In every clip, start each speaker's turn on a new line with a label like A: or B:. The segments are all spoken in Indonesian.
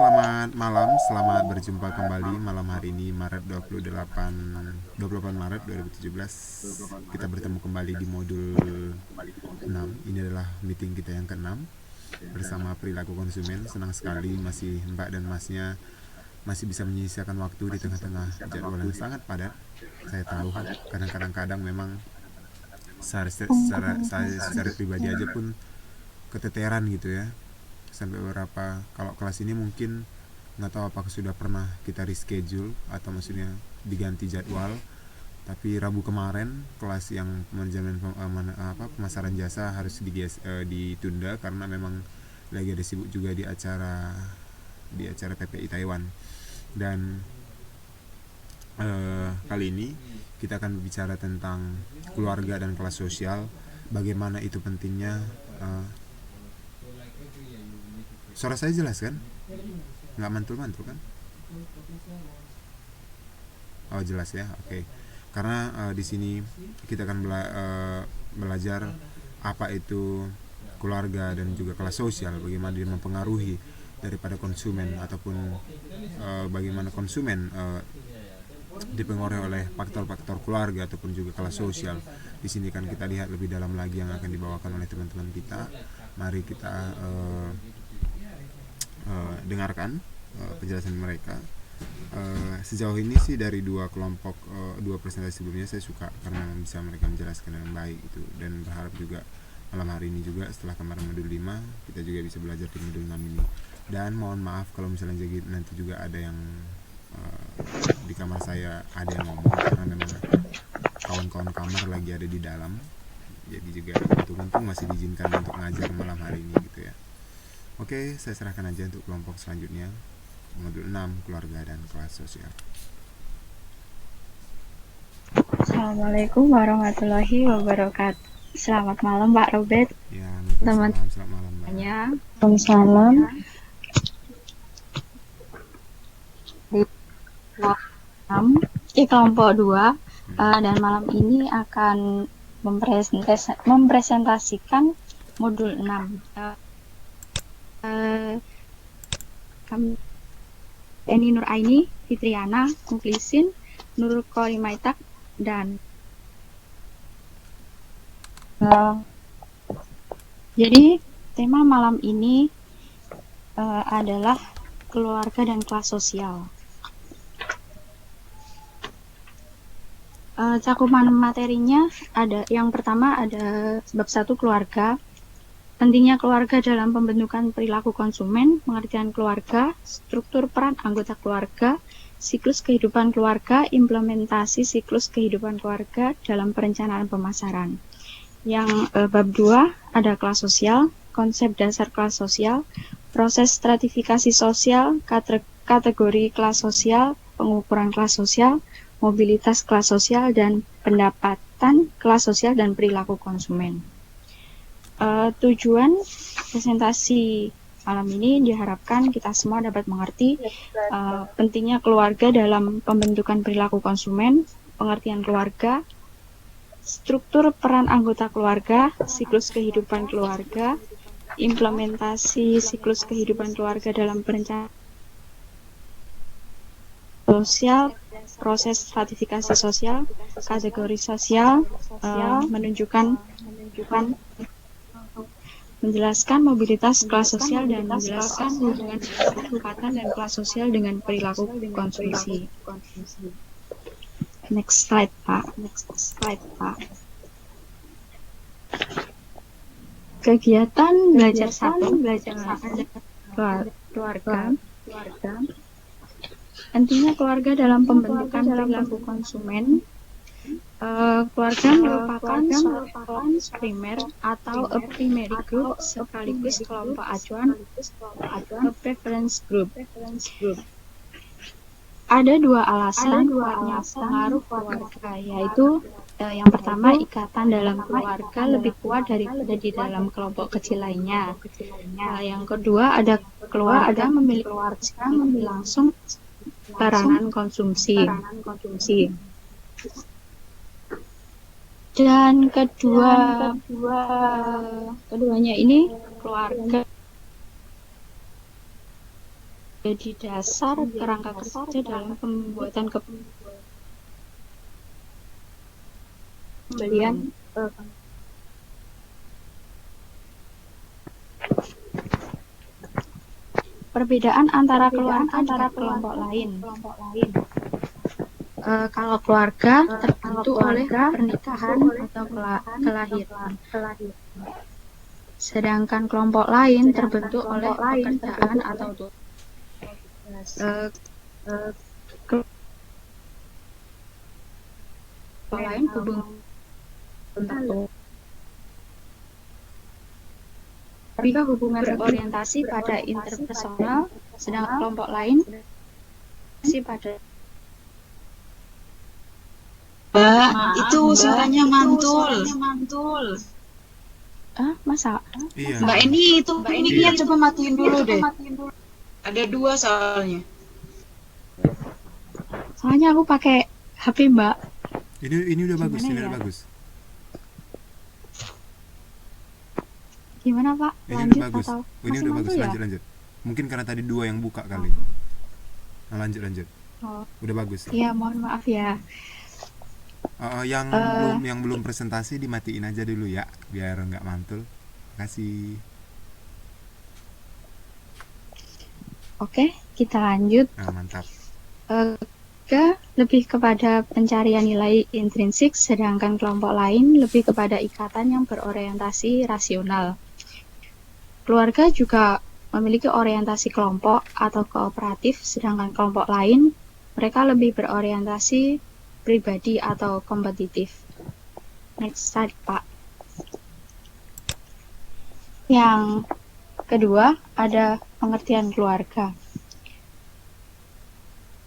A: selamat malam. Selamat berjumpa kembali malam hari ini Maret 28 Maret 2017. Kita bertemu kembali di modul 6. Ini adalah meeting kita yang ke-6 bersama perilaku konsumen. Senang sekali masih Mbak dan Masnya masih bisa menyisihkan waktu di tengah-tengah jadwal yang sangat padat. Saya tahu kadang-kadang memang saya secara pribadi aja pun keteteran gitu ya, sampai beberapa kalau kelas ini mungkin nggak tahu apakah sudah pernah kita reschedule atau maksudnya diganti jadwal, tapi Rabu kemarin kelas yang manajemen pemasaran jasa harus ditunda karena memang lagi ada sibuk juga di acara PPI Taiwan. Dan kali ini kita akan berbicara tentang keluarga dan kelas sosial, bagaimana itu pentingnya. Suara saya jelas kan? Nggak mantul-mantul kan? Oh, jelas ya. Oke. Karena di sini kita akan belajar apa itu keluarga dan juga kelas sosial, bagaimana dia mempengaruhi daripada konsumen, ataupun bagaimana konsumen dipengaruhi oleh faktor-faktor keluarga ataupun juga kelas sosial. Di sini kan kita lihat lebih dalam lagi yang akan dibawakan oleh teman-teman kita. Mari kita dengarkan penjelasan mereka. Sejauh ini sih dari dua presentasi sebelumnya saya suka karena bisa mereka menjelaskan dengan baik itu, dan berharap juga malam hari ini juga setelah kemarin modul 5 kita juga bisa belajar di modul 6 ini. Dan mohon maaf kalau misalnya jadi nanti juga ada yang di kamar saya ada yang ngomong, karena memang kawan-kawan kamar lagi ada di dalam, jadi juga untung masih diizinkan untuk ngajar malam hari ini gitu ya. Oke, saya serahkan aja untuk kelompok selanjutnya, modul 6, keluarga dan kelas sosial.
B: Assalamualaikum warahmatullahi wabarakatuh. Selamat malam Pak Robert.
A: Ya, selamat malam Mbak.
B: Waalaikumsalam. Di kelompok 2 dan malam ini akan mempresentasikan modul 6. Kami Eni Nur Aini, Fitriana, Muklisin, Nurul Korimaitak, dan jadi tema malam ini adalah keluarga dan kelas sosial. Cakupan materinya ada, yang pertama ada bab 1 keluarga. Pentingnya keluarga dalam pembentukan perilaku konsumen, pengertian keluarga, struktur peran anggota keluarga, siklus kehidupan keluarga, implementasi siklus kehidupan keluarga dalam perencanaan pemasaran. Yang bab 2 ada kelas sosial, konsep dasar kelas sosial, proses stratifikasi sosial, kategori kelas sosial, pengukuran kelas sosial, mobilitas kelas sosial, dan pendapatan kelas sosial dan perilaku konsumen. Tujuan presentasi malam ini diharapkan kita semua dapat mengerti pentingnya keluarga dalam pembentukan perilaku konsumen, pengertian keluarga, struktur peran anggota keluarga, siklus kehidupan keluarga, implementasi siklus kehidupan keluarga dalam perencanaan sosial, proses stratifikasi sosial, kategori sosial, menjelaskan mobilitas kelas sosial, dan menjelaskan hubungan pendapatan dan kelas sosial dengan perilaku konsumsi. Next slide, Pak. Kegiatan belajar 1, keluarga. Pentingnya keluarga dalam pembentukan perilaku konsumen. Keluarga merupakan suatu primer atau a primary group sekaligus kelompok acuan, a preference group. Ada dua alasan kuatnya pengaruh keluarga, yaitu yang pertama, ikatan dalam keluarga lebih kuat daripada di dalam kelompok kecil lainnya. Yang kedua, ada keluarga memiliki langsung peranan konsumsi. Dan keduanya ini keluarga jadi dasar kerangka kerja dalam pembuatan pembelian. Perbedaan antara keluarga dengan kelompok lain. Kalau keluarga terbentuk oleh pernikahan atau kelahiran. Sedangkan kelompok lain terbentuk oleh pekerjaan atau tugas. Kelompok lain hubungan jika hubungan berorientasi pada interpersonal, sedangkan kelompok lain masih pada.
C: Mbak, itu suaranya mantul.
B: Masa?
A: Iya.
C: Mbak ini itu mic-nya coba matiin dulu deh. Ada 2 soalnya.
B: Soalnya aku pakai HP Mbak.
A: Ini udah bagus,
B: Gimana
A: ini
B: ya?
A: udah bagus.
B: Gimana Pak?
A: Ini
B: Lanjut
A: udah bagus.
B: atau
A: Ini
B: masih
A: udah
B: mantul
A: bagus,
B: ya?
A: lanjut. Mungkin karena tadi 2 yang buka kali. Nah, lanjut.
B: Oh,
A: Udah bagus.
B: iya mohon maaf ya.
A: Yang belum presentasi dimatiin aja dulu ya, biar nggak mantul. Makasih.
B: Oke, kita lanjut.
A: Mantap.
B: Lebih kepada pencarian nilai intrinsik, sedangkan kelompok lain lebih kepada ikatan yang berorientasi rasional. Keluarga juga memiliki orientasi kelompok atau kooperatif, sedangkan kelompok lain mereka lebih berorientasi pribadi atau kompetitif. Next slide, Pak. Yang kedua ada pengertian keluarga.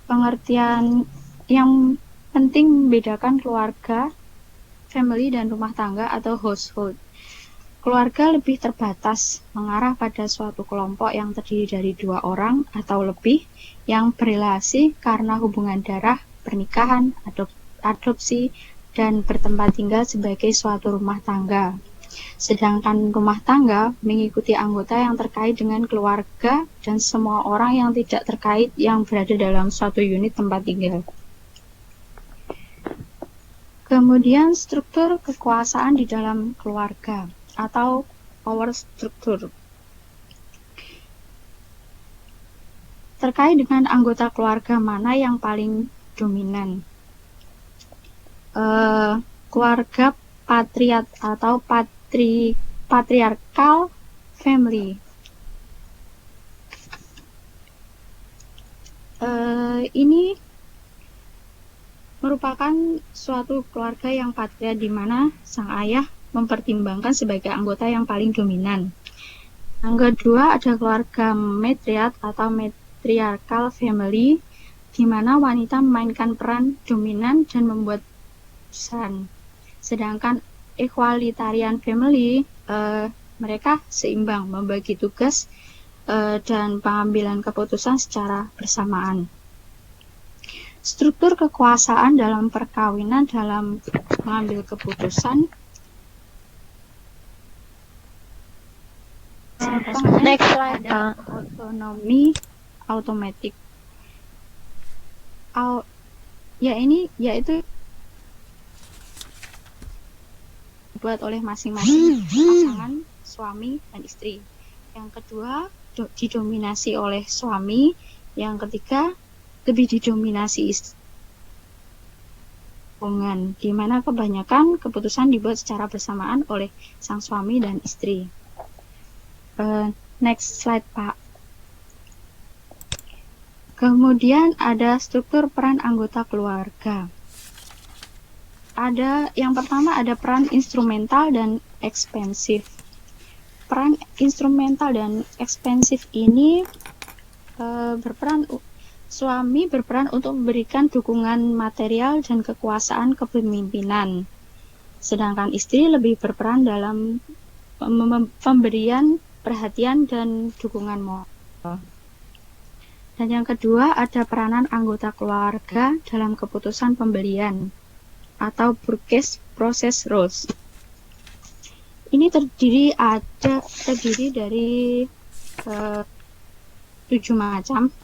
B: Pengertian yang penting membedakan keluarga, family, dan rumah tangga atau household. Keluarga lebih terbatas, mengarah pada suatu kelompok yang terdiri dari 2 orang atau lebih yang berrelasi karena hubungan darah, pernikahan, adopsi, dan bertempat tinggal sebagai suatu rumah tangga. Sedangkan rumah tangga mengikuti anggota yang terkait dengan keluarga dan semua orang yang tidak terkait yang berada dalam suatu unit tempat tinggal. Kemudian struktur kekuasaan di dalam keluarga atau power structure. Terkait dengan anggota keluarga mana yang paling dominan. Keluarga patriark atau patriarchal family. Ini merupakan suatu keluarga yang patriark di mana sang ayah mempertimbangkan sebagai anggota yang paling dominan. Yang kedua ada keluarga matriarch atau matriarchal family di mana wanita memainkan peran dominan dan membuat keputusan. Sedangkan equalitarian family mereka seimbang membagi tugas dan pengambilan keputusan secara bersamaan. Struktur kekuasaan dalam perkawinan dalam mengambil keputusan.
D: Next slide,
B: ada otonomi automatic. Yaitu dibuat oleh masing-masing pasangan suami dan istri. Yang kedua didominasi oleh suami. Yang ketiga lebih didominasi istri. Di mana kebanyakan keputusan dibuat secara bersamaan oleh sang suami dan istri. Next slide, Pak. Kemudian ada struktur peran anggota keluarga. Yang pertama ada peran instrumental dan ekspensif. Peran instrumental dan ekspensif ini suami berperan untuk memberikan dukungan material dan kekuasaan kepemimpinan. Sedangkan istri lebih berperan dalam pemberian perhatian dan dukungan moral. Dan yang kedua ada peranan anggota keluarga dalam keputusan pembelian atau purchase process roles. Ini terdiri dari 5 7 macam.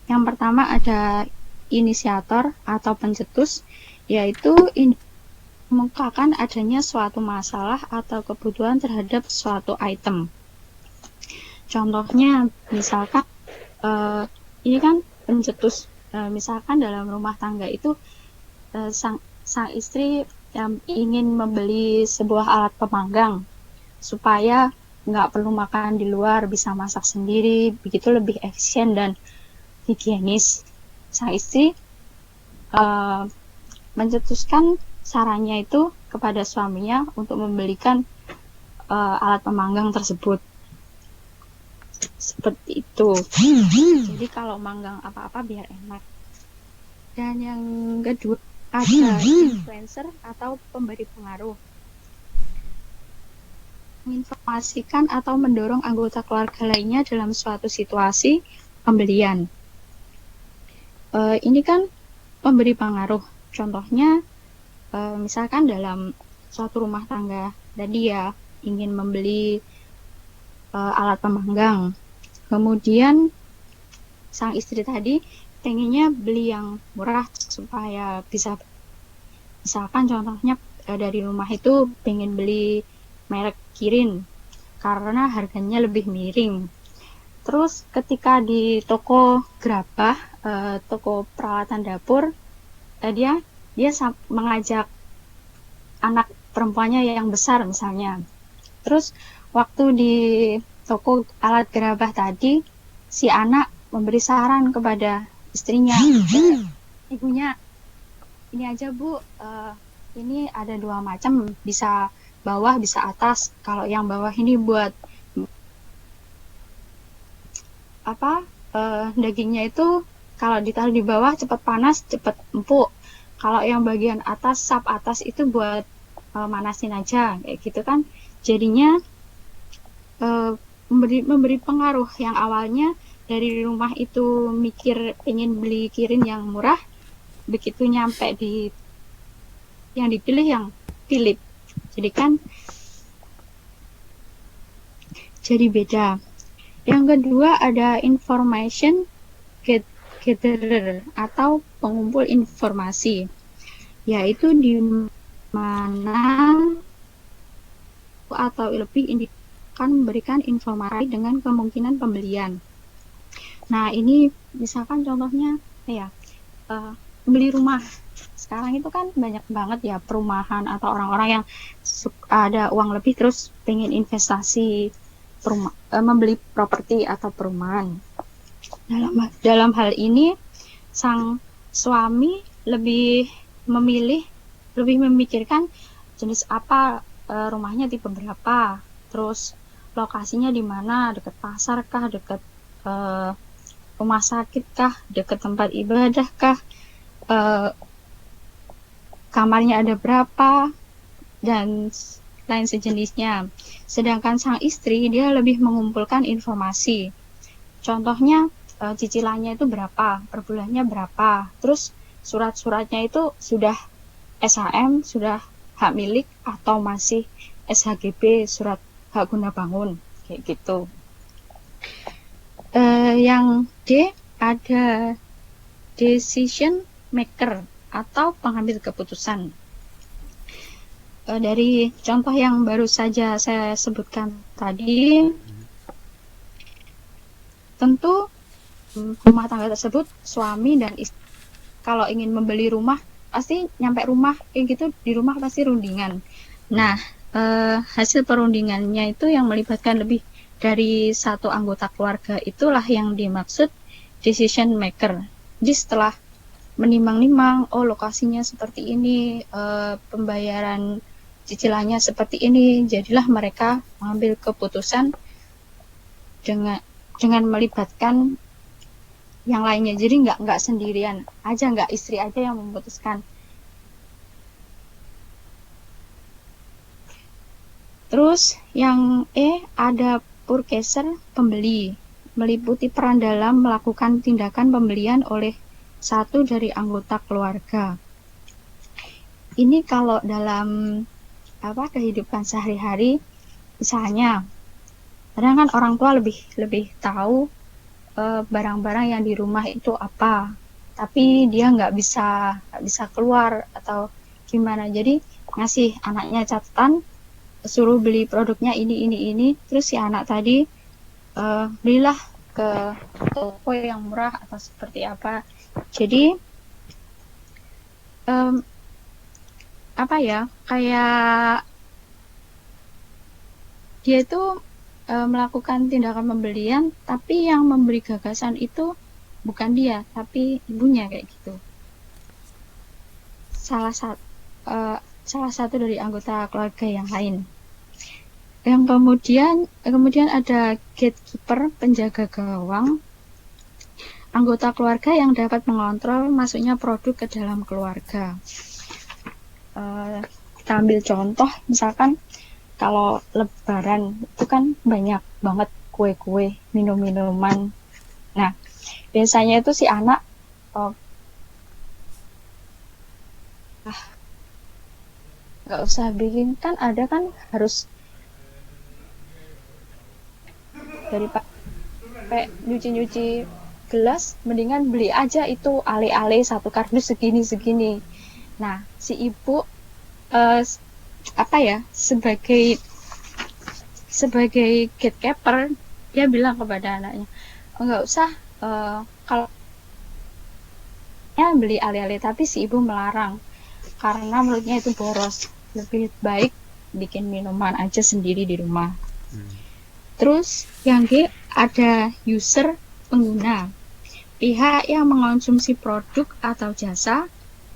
B: Yang pertama ada inisiator atau pencetus, yaitu mengemukakan adanya suatu masalah atau kebutuhan terhadap suatu item. Contohnya, misalkan ini kan pencetus. Misalkan dalam rumah tangga itu sang istri yang ingin membeli sebuah alat pemanggang supaya nggak perlu makan di luar, bisa masak sendiri, begitu lebih efisien dan higienis. Sang istri mencetuskan sarannya itu kepada suaminya untuk membelikan alat pemanggang tersebut. Seperti itu. Jadi kalau manggang apa-apa biar enak. Dan yang kedua ada influencer atau pemberi pengaruh. Menginformasikan atau mendorong anggota keluarga lainnya dalam suatu situasi pembelian. Ini kan pemberi pengaruh. Contohnya, misalkan dalam suatu rumah tangga tadi ya ingin membeli alat pemanggang. Kemudian sang istri tadi pengennya beli yang murah supaya bisa, misalkan contohnya dari rumah itu pengen beli merek Kirin karena harganya lebih miring. Terus ketika di toko gerabah, toko peralatan dapur, dia mengajak anak perempuannya yang besar misalnya. Terus waktu di toko alat gerabah tadi, si anak memberi saran kepada istrinya, ibunya, ini aja Bu, ini ada 2 macam, bisa bawah bisa atas. Kalau yang bawah ini buat dagingnya itu kalau ditaruh di bawah cepat panas, cepat empuk. Kalau yang bagian atas, sap atas itu buat manasin aja, kayak gitu kan. Jadinya memberi pengaruh. Yang awalnya dari rumah itu mikir pengen beli Kirin yang murah, begitu nyampe di yang dipilih yang Philips. Jadi kan jadi beda. Yang kedua ada information gatherer atau pengumpul informasi, yaitu di mana atau lebih akan memberikan informasi dengan kemungkinan pembelian. Nah, ini misalkan contohnya beli rumah. Sekarang itu kan banyak banget ya perumahan atau orang-orang yang ada uang lebih terus pengen investasi membeli properti atau perumahan. Dalam hal ini sang suami lebih memikirkan jenis apa rumahnya, tipe berapa, terus lokasinya di mana, dekat pasar kah, dekat rumah sakit kah, dekat tempat ibadah kah, kamarnya ada berapa, dan lain sejenisnya. Sedangkan sang istri dia lebih mengumpulkan informasi. Contohnya cicilannya itu berapa, per bulannya berapa, terus surat-suratnya itu sudah SHM, sudah hak milik atau masih SHGB, surat hak guna bangun, kayak gitu. Yang D ada decision maker atau pengambil keputusan. Dari contoh yang baru saja saya sebutkan tadi, tentu rumah tangga tersebut, suami dan istri, kalau ingin membeli rumah pasti nyampe rumah kayak gitu, di rumah pasti rundingan. Nah, hasil perundingannya itu yang melibatkan lebih dari satu anggota keluarga, itulah yang dimaksud decision maker. Jadi setelah menimbang-nimbang, oh lokasinya seperti ini, pembayaran cicilannya seperti ini, jadilah mereka mengambil keputusan dengan melibatkan yang lainnya. Jadi nggak sendirian aja, nggak istri aja yang memutuskan. Terus yang E ada purchaser, pembeli, meliputi peran dalam melakukan tindakan pembelian oleh satu dari anggota keluarga. Ini kalau dalam kehidupan sehari-hari, misalnya kadang kan orang tua lebih tahu barang-barang yang di rumah itu apa, tapi dia nggak bisa keluar atau gimana. Jadi ngasih anaknya catatan, suruh beli produknya ini, terus si anak tadi belilah ke toko yang murah atau seperti apa. Jadi em, apa ya, kayak dia itu melakukan tindakan pembelian, tapi yang memberi gagasan itu bukan dia, tapi ibunya kayak gitu. Salah satu salah satu dari anggota keluarga yang lain. Yang kemudian ada gatekeeper, penjaga gawang, anggota keluarga yang dapat mengontrol masuknya produk ke dalam keluarga. Kita ambil contoh, misalkan kalau lebaran itu kan banyak banget kue-kue, minum-minuman. Nah, biasanya itu si anak nggak usah bikin, kan ada kan harus dari nyuci-nyuci gelas, mendingan beli aja itu ale-ale satu kardus segini. Nah, si ibu eh, apa ya, sebagai gatekeeper, dia bilang kepada anaknya, nggak usah, kalau ya beli ale-ale, tapi si ibu melarang karena menurutnya itu boros, lebih baik bikin minuman aja sendiri di rumah. Terus yang G, ada user, pengguna, pihak yang mengonsumsi produk atau jasa.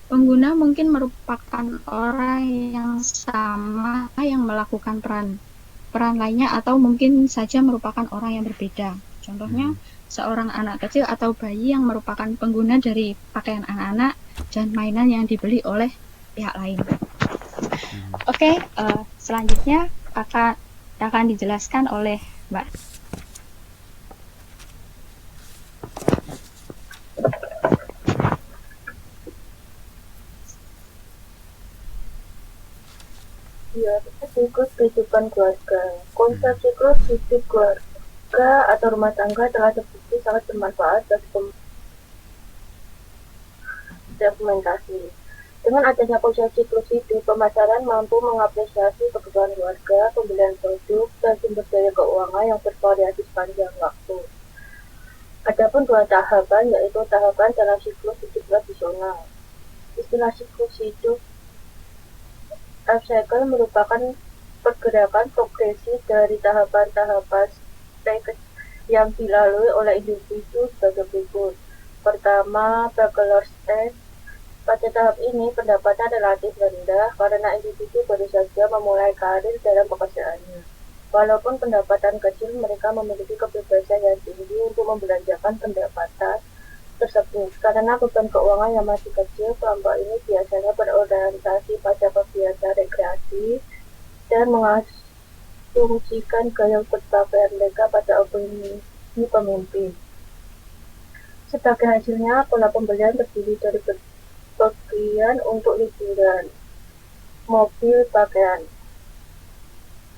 B: Pengguna mungkin merupakan orang yang sama yang melakukan peran lainnya, atau mungkin saja merupakan orang yang berbeda. Contohnya seorang anak kecil atau bayi yang merupakan pengguna dari pakaian anak-anak dan mainan yang dibeli oleh pihak lain. Oke, selanjutnya akan dijelaskan oleh Mbak.
D: Ya, siklus kehidupan keluarga. Konsep siklus hidup keluarga atau rumah tangga telah terbukti sangat bermanfaat bagi dokumentasi. Dengan adanya konsep siklus hidup, pemasaran mampu mengapresiasi kebutuhan keluarga, pembelian produk, dan sumber daya keuangan yang bervariasi sepanjang waktu. Adapun dua tahapan, yaitu tahapan dalam siklus hidup tradisional. Istilah siklus hidup life cycle merupakan pergerakan progresi dari tahapan-tahapan yang dilalui oleh individu sebagai berikut. Pertama, bachelor stage. Pada tahap ini, pendapatan relatif rendah karena individu baru saja memulai karir dalam pekerjaannya. Walaupun pendapatan kecil, mereka memiliki kebebasan yang tinggi untuk membelanjakan pendapatan tersebut. Karena beban keuangan yang masih kecil, kelompok ini biasanya berorientasi pada kegiatan rekreasi dan mengasumsikan gaya berpakaian mereka pada opini pemimpin. Sebagai hasilnya, pola pembelian terdiri dari bagian untuk liburan, mobil, pakaian.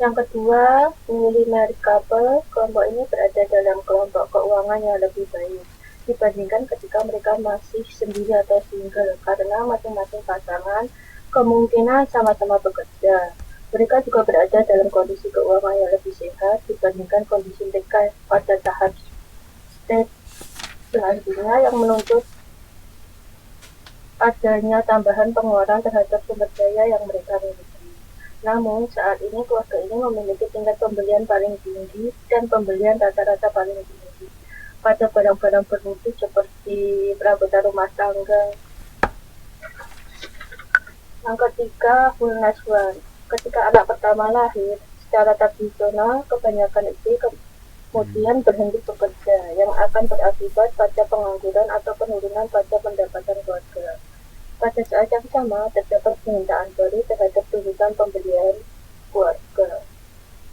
D: Yang kedua, newly married couple. Kelompok ini berada dalam kelompok keuangan yang lebih baik dibandingkan ketika mereka masih sendiri atau single, karena masing-masing pasangan kemungkinan sama-sama bekerja. Mereka juga berada dalam kondisi keuangan yang lebih sehat dibandingkan kondisi mereka pada tahap stage selanjutnya yang menuntut adanya tambahan pengeluaran terhadap sumber daya yang mereka miliki. Namun, saat ini keluarga ini memiliki tingkat pembelian paling tinggi dan pembelian rata-rata paling tinggi pada barang-barang bermutu seperti perabotan rumah tangga. Yang ketiga, fullness one. Ketika anak pertama lahir, secara tradisional kebanyakan istri kemudian berhenti bekerja, yang akan berakibat pada pengangguran atau penurunan pada pendapatan keluarga. Pada saat yang sama, terdapat permintaan baru terhadap tuntutan pembelian keluarga.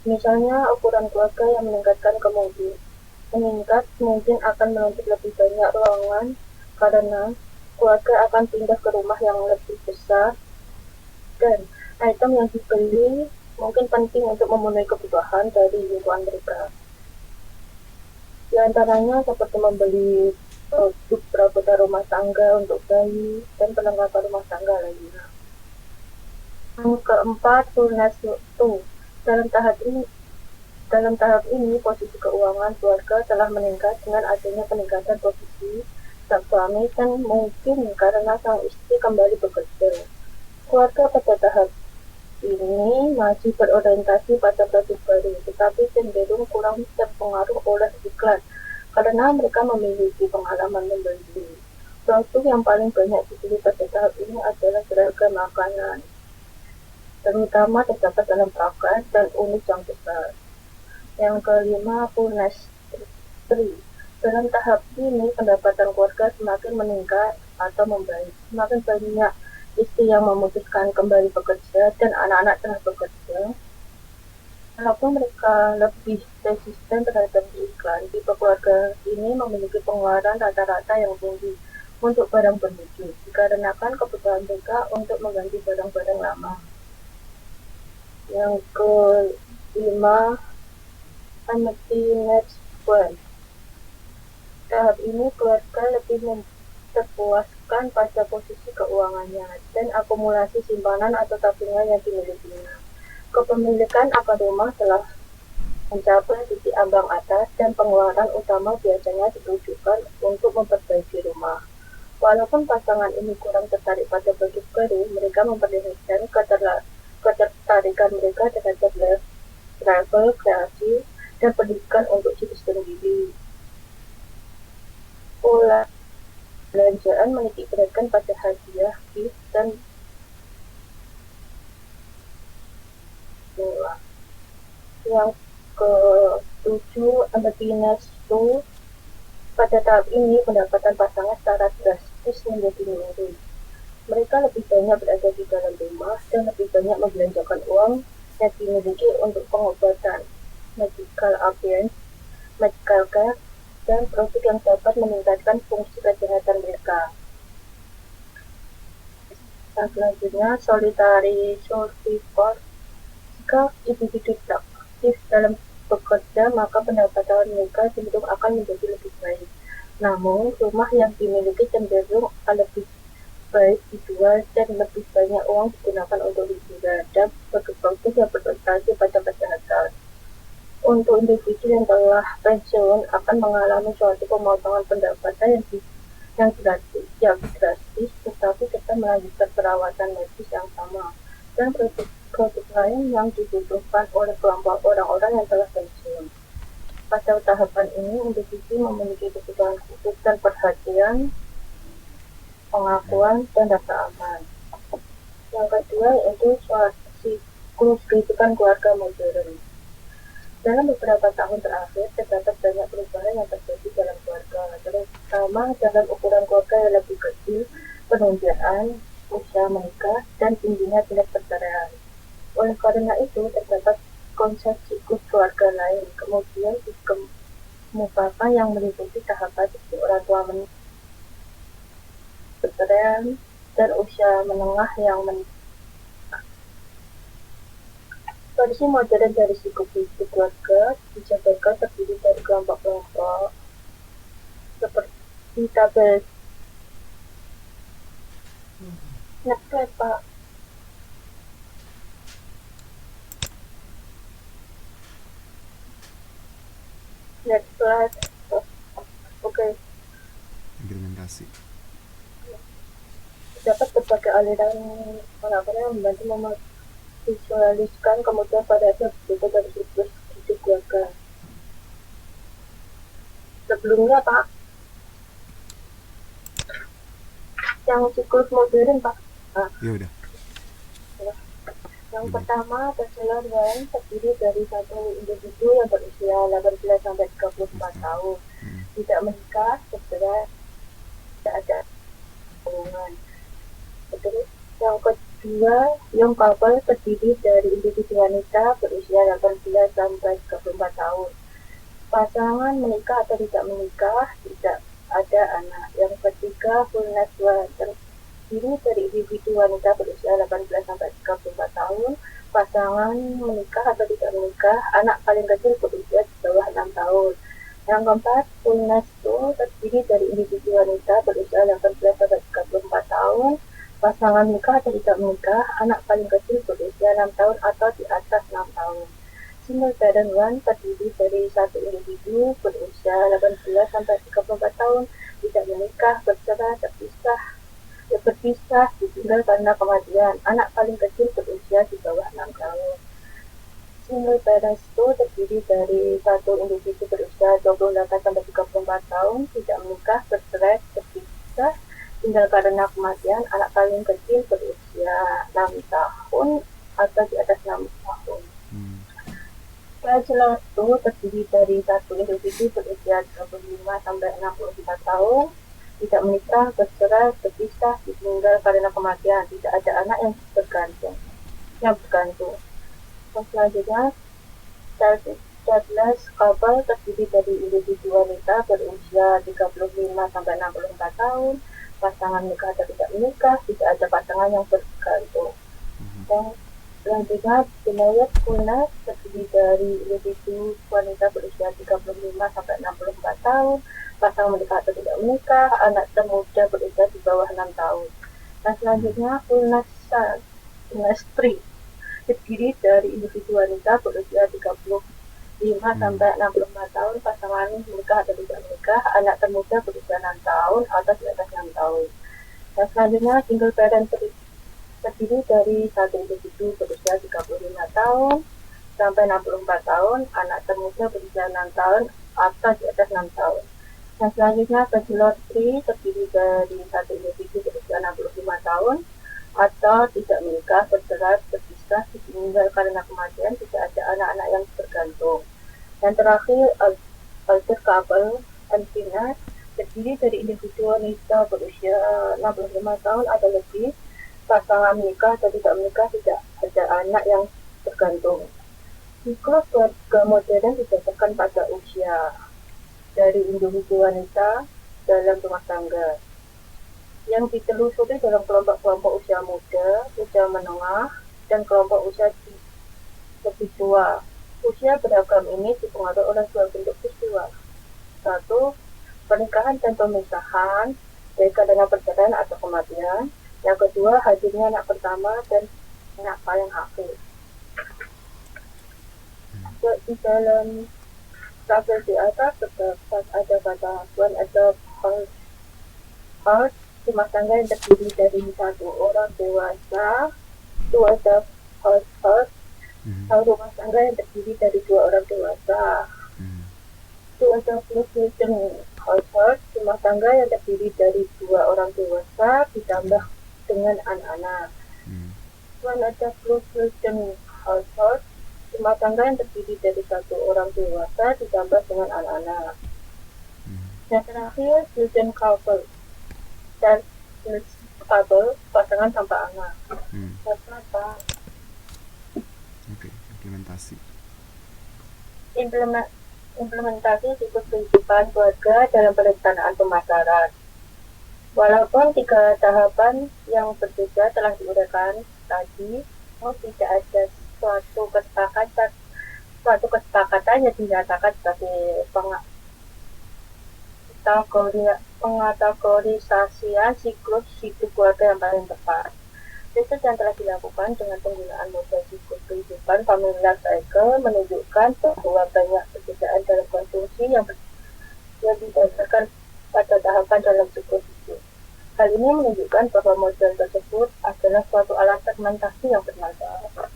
D: Misalnya, ukuran keluarga yang meningkat mungkin akan menuntut lebih banyak ruangan karena keluarga akan pindah ke rumah yang lebih besar dan item yang dibeli mungkin penting untuk memenuhi kebutuhan dari lingkungan mereka. Di antaranya seperti membeli produk perabotan rumah tangga untuk bayi dan perlengkapan rumah tangga lainnya. Yang keempat, lunas waktu. Dalam tahap ini, posisi keuangan keluarga telah meningkat dengan adanya peningkatan posisi sang suami dan mungkin karena sang istri kembali bekerja. Keluarga pada tahap ini masih berorientasi pada produk baru, tetapi cenderung kurang terpengaruh oleh iklan karena mereka memiliki pengalaman membeli. Produk yang paling banyak dibeli pada tahap ini adalah beragam makanan, terutama terdapat dalam paket dan unit yang besar. Yang kelima, punastri. Dalam tahap ini, pendapatan keluarga semakin meningkat atau membaik. Semakin banyak istri yang memutuskan kembali bekerja dan anak-anak telah bekerja. Walaupun mereka lebih resisten terhadap iklan, tipe keluarga ini memiliki pengeluaran rata-rata yang tinggi untuk barang bermutu, dikarenakan kebutuhan mereka untuk mengganti barang-barang lama. Yang kelima, empty-nest one. Tahap ini keluarga lebih terpuaskan pada posisi keuangannya dan akumulasi simpanan atau tabungan yang dimilikinya. Kepemilikan akan rumah telah mencapai titik ambang atas dan pengeluaran utama biasanya ditujukan untuk memperbaiki rumah. Walaupun pasangan ini kurang tertarik pada produk baru, mereka memperlihatkan ketertarikan mereka terhadap travel, kreasi, dan pendidikan untuk diri sendiri. Pola belanjaan menitik beratkan pada hadiah, gift, dan murah. Yang ke-7, emptiness two. Pada tahap ini, pendapatan pasangan secara drastis menjadi menurun. Mereka lebih banyak berada di dalam rumah dan lebih banyak membelanjakan uang yang dimiliki untuk pengobatan, medical appearance, medical care, dan produk yang dapat meningkatkan fungsi kesehatan mereka. Dan selanjutnya, solitary survivor. Jika individu tidak aktif dalam bekerja, maka pendapatan mereka cenderung akan menjadi lebih baik. Namun, rumah yang dimiliki cenderung lebih baik dijual dan lebih banyak uang digunakan untuk liburan dan produk-produk yang berorientasi pada kesehatan. Untuk individu yang telah pensiun akan mengalami suatu pemotongan pendapatan yang drastis, tetapi tetap melanjutkan perawatan medis yang sama dan produk lain yang dibutuhkan oleh kelompok orang-orang yang telah pensiun. Pada tahapan ini, individu memiliki kebutuhan khusus dan perhatian, pengakuan, dan rasa aman. Yang kedua yaitu siklus kehidupan keluarga modern. Dalam beberapa tahun terakhir, terdapat banyak perubahan yang terjadi dalam keluarga, terutama dalam ukuran keluarga yang lebih kecil, penundaan usia menikah, dan tingginya tingkat perceraian. Oleh karena itu, terdapat konsep siklus keluarga lain, kemudian dikemukakan yang meliputi tahapan seperti orang tua perceraian dan usia menengah yang menikah. Versi modern dari siklus hidup keluarga dijabarkan terdiri dari kelompok-kelompok seperti tabel. Next slide, Pak. Next slide. Oke.
A: Implementasi.
D: Dapat berbagai aliran yang membantu memvisualiskan kemudian variasi berbeda dari siklus hidup keluarga. Sebelumnya, Pak, yang siklus modern, Pak.
A: Ya udah.
D: Yang pertama, bachelor one terdiri dari satu individu yang berusia 18 sampai 34 tahun, tidak menikah, segera tidak ada hubungan. Terus yang kedua, young couple terdiri dari individu wanita berusia 18 sampai 34 tahun. Pasangan menikah atau tidak menikah, tidak ada anak. Yang ketiga, fullness one terdiri dari individu wanita berusia 18 sampai 34 tahun. Pasangan menikah atau tidak menikah, anak paling kecil berusia di bawah 6 tahun. Yang keempat, Tunas itu terdiri dari individu wanita berusia 18 sampai 34 tahun, pasangan nikah atau tidak menikah, anak paling kecil berusia 6 tahun atau di atas 6 tahun. Single parent one terdiri dari satu individu berusia 18 sampai 34 tahun, tidak menikah, bercerai, berpisah, ditinggal karena kematian, anak paling kecil berusia di bawah 6 tahun. Single parents itu terdiri dari satu individu berusia 28 sampai 34 tahun, tidak menikah, bercerai, berpisah, tinggal karena kematian, anak paling kecil berusia 6 tahun atau di atas 6 tahun. Bachelor itu terdiri dari satu individu berusia 35 sampai 64 tahun, tidak menikah, bercerai, berpisah, ditinggal karena kematian, tidak ada anak yang bergantung. Selanjutnya, childless couple terdiri dari individu wanita berusia 35 sampai 64 tahun, pasangan nikah atau tidak menikah, tidak ada pasangan yang bergantung. Dan selanjutnya, binayat kunas terdiri dari individu wanita berusia 35 sampai 64 tahun, pasangan menikah atau tidak menikah, anak termuda berusia di bawah 6 tahun. Dan selanjutnya, Kunastri terdiri dari individu wanita berusia 35 sampai 64 tahun, pasangan menikah atau tidak menikah, anak termuda berusia 6 tahun atau di atas 6 tahun. Dan selanjutnya, single parent terdiri dari satu individu berusia 35 tahun sampai 64 tahun, anak termuda berusia 6 tahun atau di atas 6 tahun. Dan selanjutnya, bachelor tree terdiri dari satu individu berusia 65 tahun atau tidak menikah, bercerai, berpisah, ditinggal karena kematian, tidak ada anak-anak yang bergantung. Dan terakhir, alter couple Antina terdiri dari individu wanita berusia 65 tahun atau lebih, pasangan menikah atau tidak menikah, tidak ada anak yang bergantung. Siklus keluarga modern didasarkan pada usia dari individu wanita dalam rumah tangga yang ditelusuri dalam kelompok-kelompok usia muda, usia menengah, dan kelompok usia lebih tua. Usia beragam ini dipengaruhi oleh dua bentuk peristiwa. Satu, pernikahan dan pemisahan, baik karena perceraian atau kematian. Yang kedua, hadirnya anak pertama dan anak paling akhir. Di dalam tabel di atas terdapat ada kata one atau house, rumah tangga yang terdiri dari satu orang dewasa, dua ada household, rumah tangga yang terdiri dari dua orang dewasa, dua ada full-time household, rumah tangga yang terdiri dari dua orang dewasa ditambah dengan anak-anak. One ada full-time household, rumah tangga yang terdiri dari satu orang dewasa ditambah dengan anak-anak. Yang terakhir, children couple dan couple, pasangan tanpa anak.
A: Oke, implementasi.
D: Implementasi siklus kehidupan keluarga dalam perencanaan pemasaran. Walaupun 3 tahapan yang berbeda telah diuraikan tadi, tidak ada suatu kesepakatan yang dinyatakan sebagai pengkategorisasian siklus hidup keluarga yang paling tepat. Riset yang telah dilakukan dengan penggunaan model siklus kehidupan familiar cycle menunjukkan bahwa banyak perbedaan dalam konsumsi yang didasarkan pada tahapan dalam siklus hidup. Hal ini menunjukkan bahwa model tersebut adalah suatu alat segmentasi yang bermanfaat.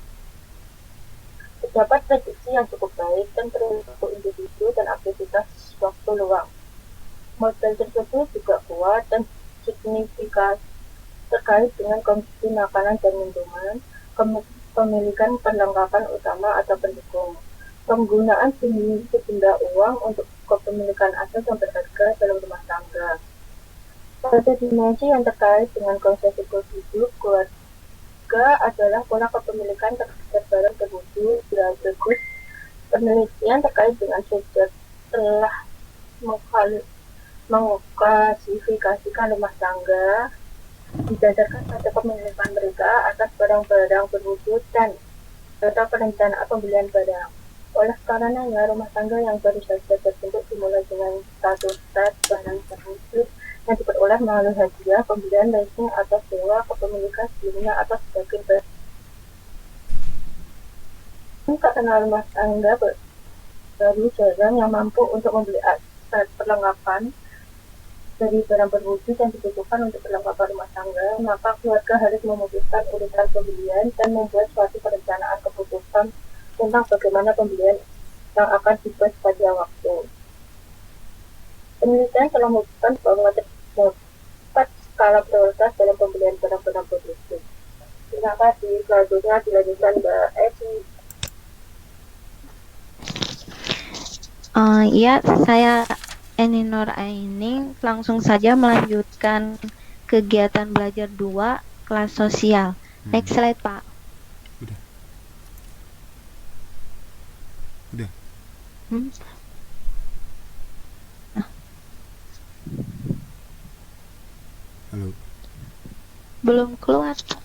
D: Terdapat prediksi yang cukup baik dan perilaku individu dan aktivitas waktu luang. Model tersebut juga kuat dan signifikan terkait dengan konsumsi makanan dan minuman, pemilikan perlengkapan utama atau pendukung, penggunaan sejumlah uang untuk kepemilikan aset yang berharga dalam rumah tangga. Pada dimensi yang terkait dengan konsep siklus hidup keluarga adalah pola kepemilikan terhadap barang berwujud, berbagai penelitian terkait dengan subjek telah mengklasifikasikan rumah tangga didasarkan pada kepemilikan mereka atas barang-barang berwujud dan data perencanaan pembelian barang. Oleh karenanya, rumah tangga yang baru saja terbentuk dimulai dengan status barang terkhusus yang diperoleh melalui hadiah, pembelian, leasing, atau sewa, kepemilikan sebelumnya atau sebagai barang. Karena rumah tangga baru jarang yang mampu untuk membeli aset perlengkapan dari barang berwujud yang dibutuhkan untuk perlengkapan rumah tangga, maka keluarga harus memutuskan urutan pembelian dan membuat suatu perencanaan keputusan tentang bagaimana pembelian yang akan dibuat pada waktu. Penelitian telah menunjukkan bahwa terdapat skala prioritas dalam pembelian barang-barang berwujud. Terima kasih. Selanjutnya dilanjutkan Mbak Esi.
E: Ya, saya Eni Nur Aining langsung saja melanjutkan kegiatan belajar 2 kelas sosial. Next slide, Pak.
A: Udah. Halo.
E: Belum keluar, Pak.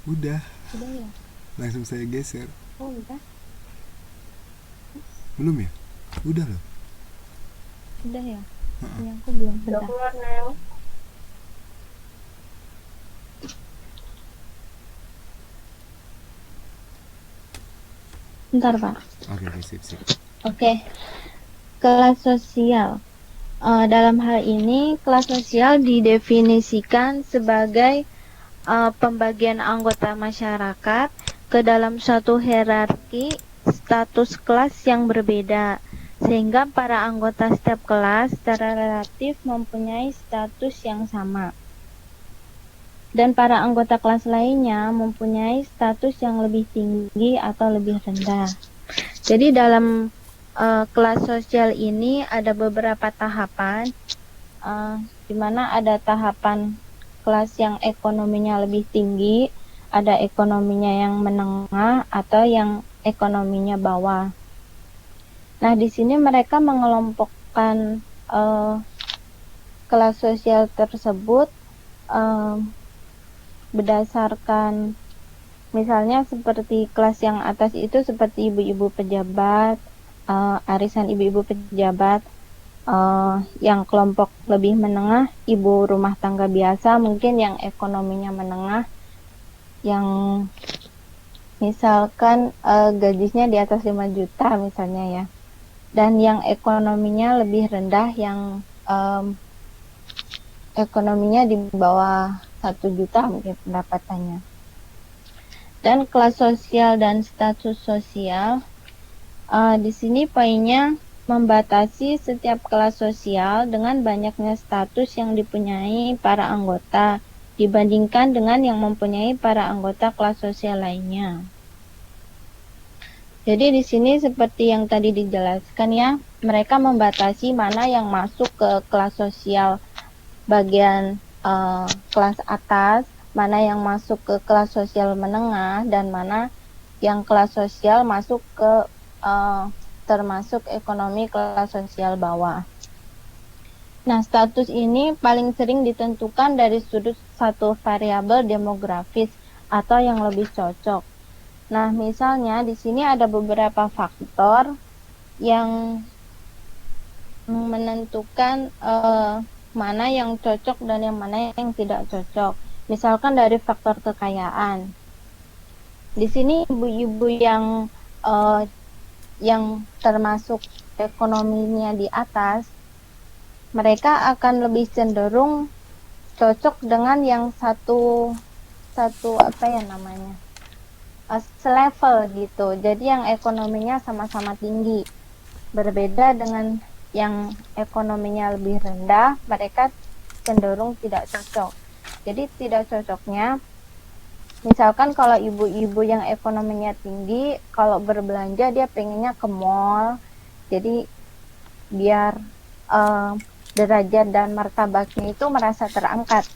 A: Udah.
E: Udah ya?
A: Langsung saya geser.
E: Oh, udah.
A: Belum ya? Udah loh.
E: Udah ya? Ini aku belum.
D: Udah
E: Bentar.
D: keluar, Nel.
E: Bentar, Pak.
A: Oke, sip.
E: Oke. Kelas sosial. Dalam hal ini, kelas sosial didefinisikan sebagai pembagian anggota masyarakat ke dalam suatu hierarki status kelas yang berbeda, sehingga para anggota setiap kelas secara relatif mempunyai status yang sama. Dan para anggota kelas lainnya mempunyai status yang lebih tinggi atau lebih rendah. Jadi dalam kelas sosial ini ada beberapa tahapan, di mana ada tahapan kelas yang ekonominya lebih tinggi, ada ekonominya yang menengah, atau yang ekonominya bawah. Nah, di sini mereka mengelompokkan kelas sosial tersebut berdasarkan, misalnya seperti kelas yang atas itu seperti ibu-ibu pejabat, arisan ibu-ibu pejabat, yang kelompok lebih menengah, ibu rumah tangga biasa, mungkin yang ekonominya menengah, yang misalkan gajinya di atas 5 juta misalnya ya, dan yang ekonominya lebih rendah, yang ekonominya di bawah 1 juta mungkin pendapatannya. Dan kelas sosial dan status sosial, di sini poinnya membatasi setiap kelas sosial dengan banyaknya status yang dipunyai para anggota dibandingkan dengan yang mempunyai para anggota kelas sosial lainnya. Jadi di sini seperti yang tadi dijelaskan ya, mereka membatasi mana yang masuk ke kelas sosial bagian kelas atas, mana yang masuk ke kelas sosial menengah, dan mana yang kelas sosial masuk ke termasuk ekonomi kelas sosial bawah. Nah, status ini paling sering ditentukan dari sudut satu variabel demografis atau yang lebih cocok. Nah, misalnya di sini ada beberapa faktor yang menentukan mana yang cocok dan yang mana yang tidak cocok. Misalkan dari faktor kekayaan. Di sini ibu-ibu yang termasuk ekonominya di atas, mereka akan lebih cenderung cocok dengan yang satu selevel gitu. Jadi yang ekonominya sama-sama tinggi. Berbeda dengan yang ekonominya lebih rendah, mereka cenderung tidak cocok. Jadi tidak cocoknya, misalkan kalau ibu-ibu yang ekonominya tinggi, kalau berbelanja dia pengennya ke mall, jadi biar derajat dan martabatnya itu merasa terangkat.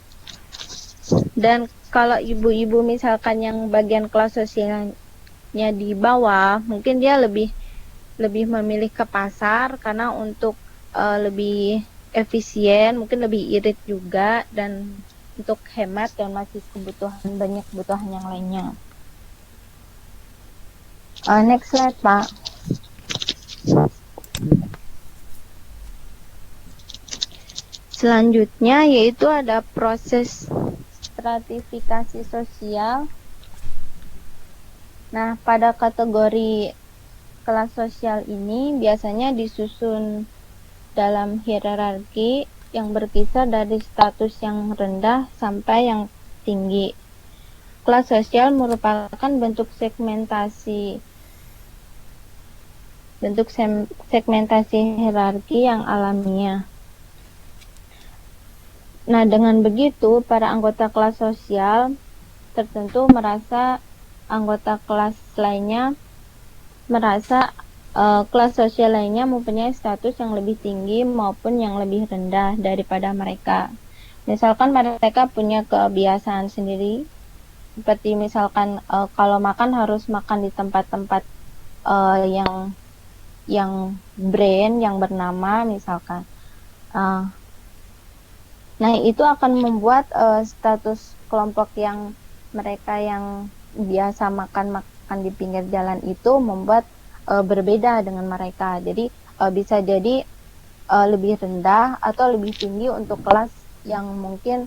E: Dan kalau ibu-ibu misalkan yang bagian kelas sosialnya di bawah, mungkin dia lebih memilih ke pasar karena untuk lebih efisien, mungkin lebih irit juga, dan untuk hemat dan masih banyak kebutuhan yang lainnya. Next slide, Pak. Selanjutnya yaitu ada proses stratifikasi sosial. Nah, pada kategori kelas sosial ini biasanya disusun dalam hierarki yang berkisar dari status yang rendah sampai yang tinggi. Kelas sosial merupakan bentuk segmentasi hierarki yang alamiah. Nah, dengan begitu para anggota kelas sosial tertentu merasa kelas sosial lainnya mempunyai status yang lebih tinggi maupun yang lebih rendah daripada mereka. Misalkan mereka punya kebiasaan sendiri, seperti misalkan kalau makan harus makan di tempat-tempat yang brand, yang bernama misalkan. Nah, itu akan membuat status kelompok yang mereka yang biasa makan di pinggir jalan itu membuat berbeda dengan mereka. Jadi bisa jadi lebih rendah atau lebih tinggi untuk kelas yang mungkin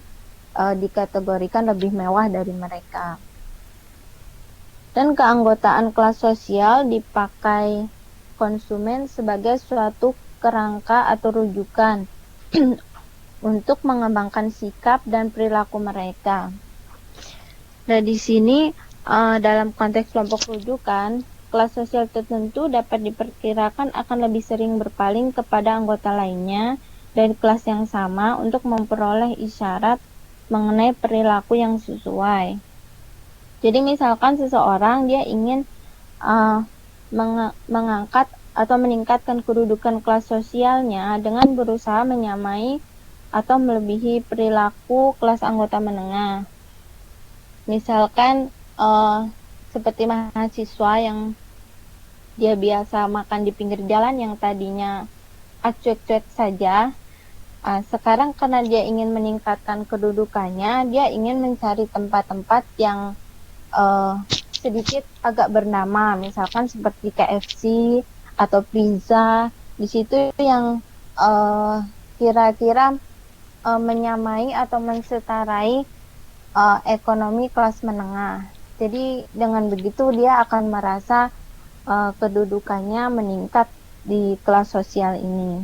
E: dikategorikan lebih mewah dari mereka. Dan keanggotaan kelas sosial dipakai konsumen sebagai suatu kerangka atau rujukan untuk mengembangkan sikap dan perilaku mereka. Nah, di sini dalam konteks kelompok rujukan, kelas sosial tertentu dapat diperkirakan akan lebih sering berpaling kepada anggota lainnya dari kelas yang sama untuk memperoleh isyarat mengenai perilaku yang sesuai. Jadi misalkan seseorang dia ingin mengangkat atau meningkatkan kedudukan kelas sosialnya dengan berusaha menyamai atau melebihi perilaku kelas anggota menengah. Misalkan seperti mahasiswa yang dia biasa makan di pinggir jalan yang tadinya acuek-cuek saja, sekarang karena dia ingin meningkatkan kedudukannya, dia ingin mencari tempat-tempat yang sedikit agak bernama, misalkan seperti KFC atau pizza. Di situ yang kira-kira menyamai atau menseterai ekonomi kelas menengah. Jadi dengan begitu dia akan merasa kedudukannya meningkat di kelas sosial ini.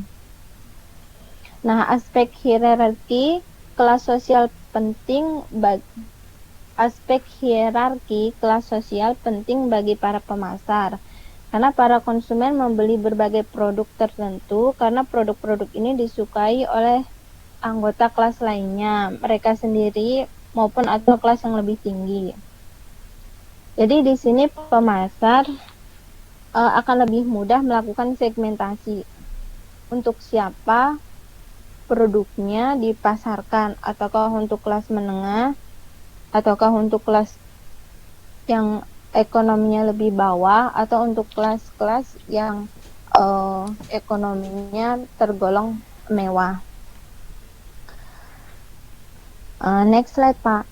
E: Nah, aspek hierarki kelas sosial penting bagi para pemasar. Karena para konsumen membeli berbagai produk tertentu karena produk-produk ini disukai oleh anggota kelas lainnya, mereka sendiri maupun atau kelas yang lebih tinggi. Jadi di sini pemasar akan lebih mudah melakukan segmentasi untuk siapa produknya dipasarkan, ataukah untuk kelas menengah, ataukah untuk kelas yang ekonominya lebih bawah, atau untuk kelas-kelas yang ekonominya tergolong mewah. Next slide, Pak.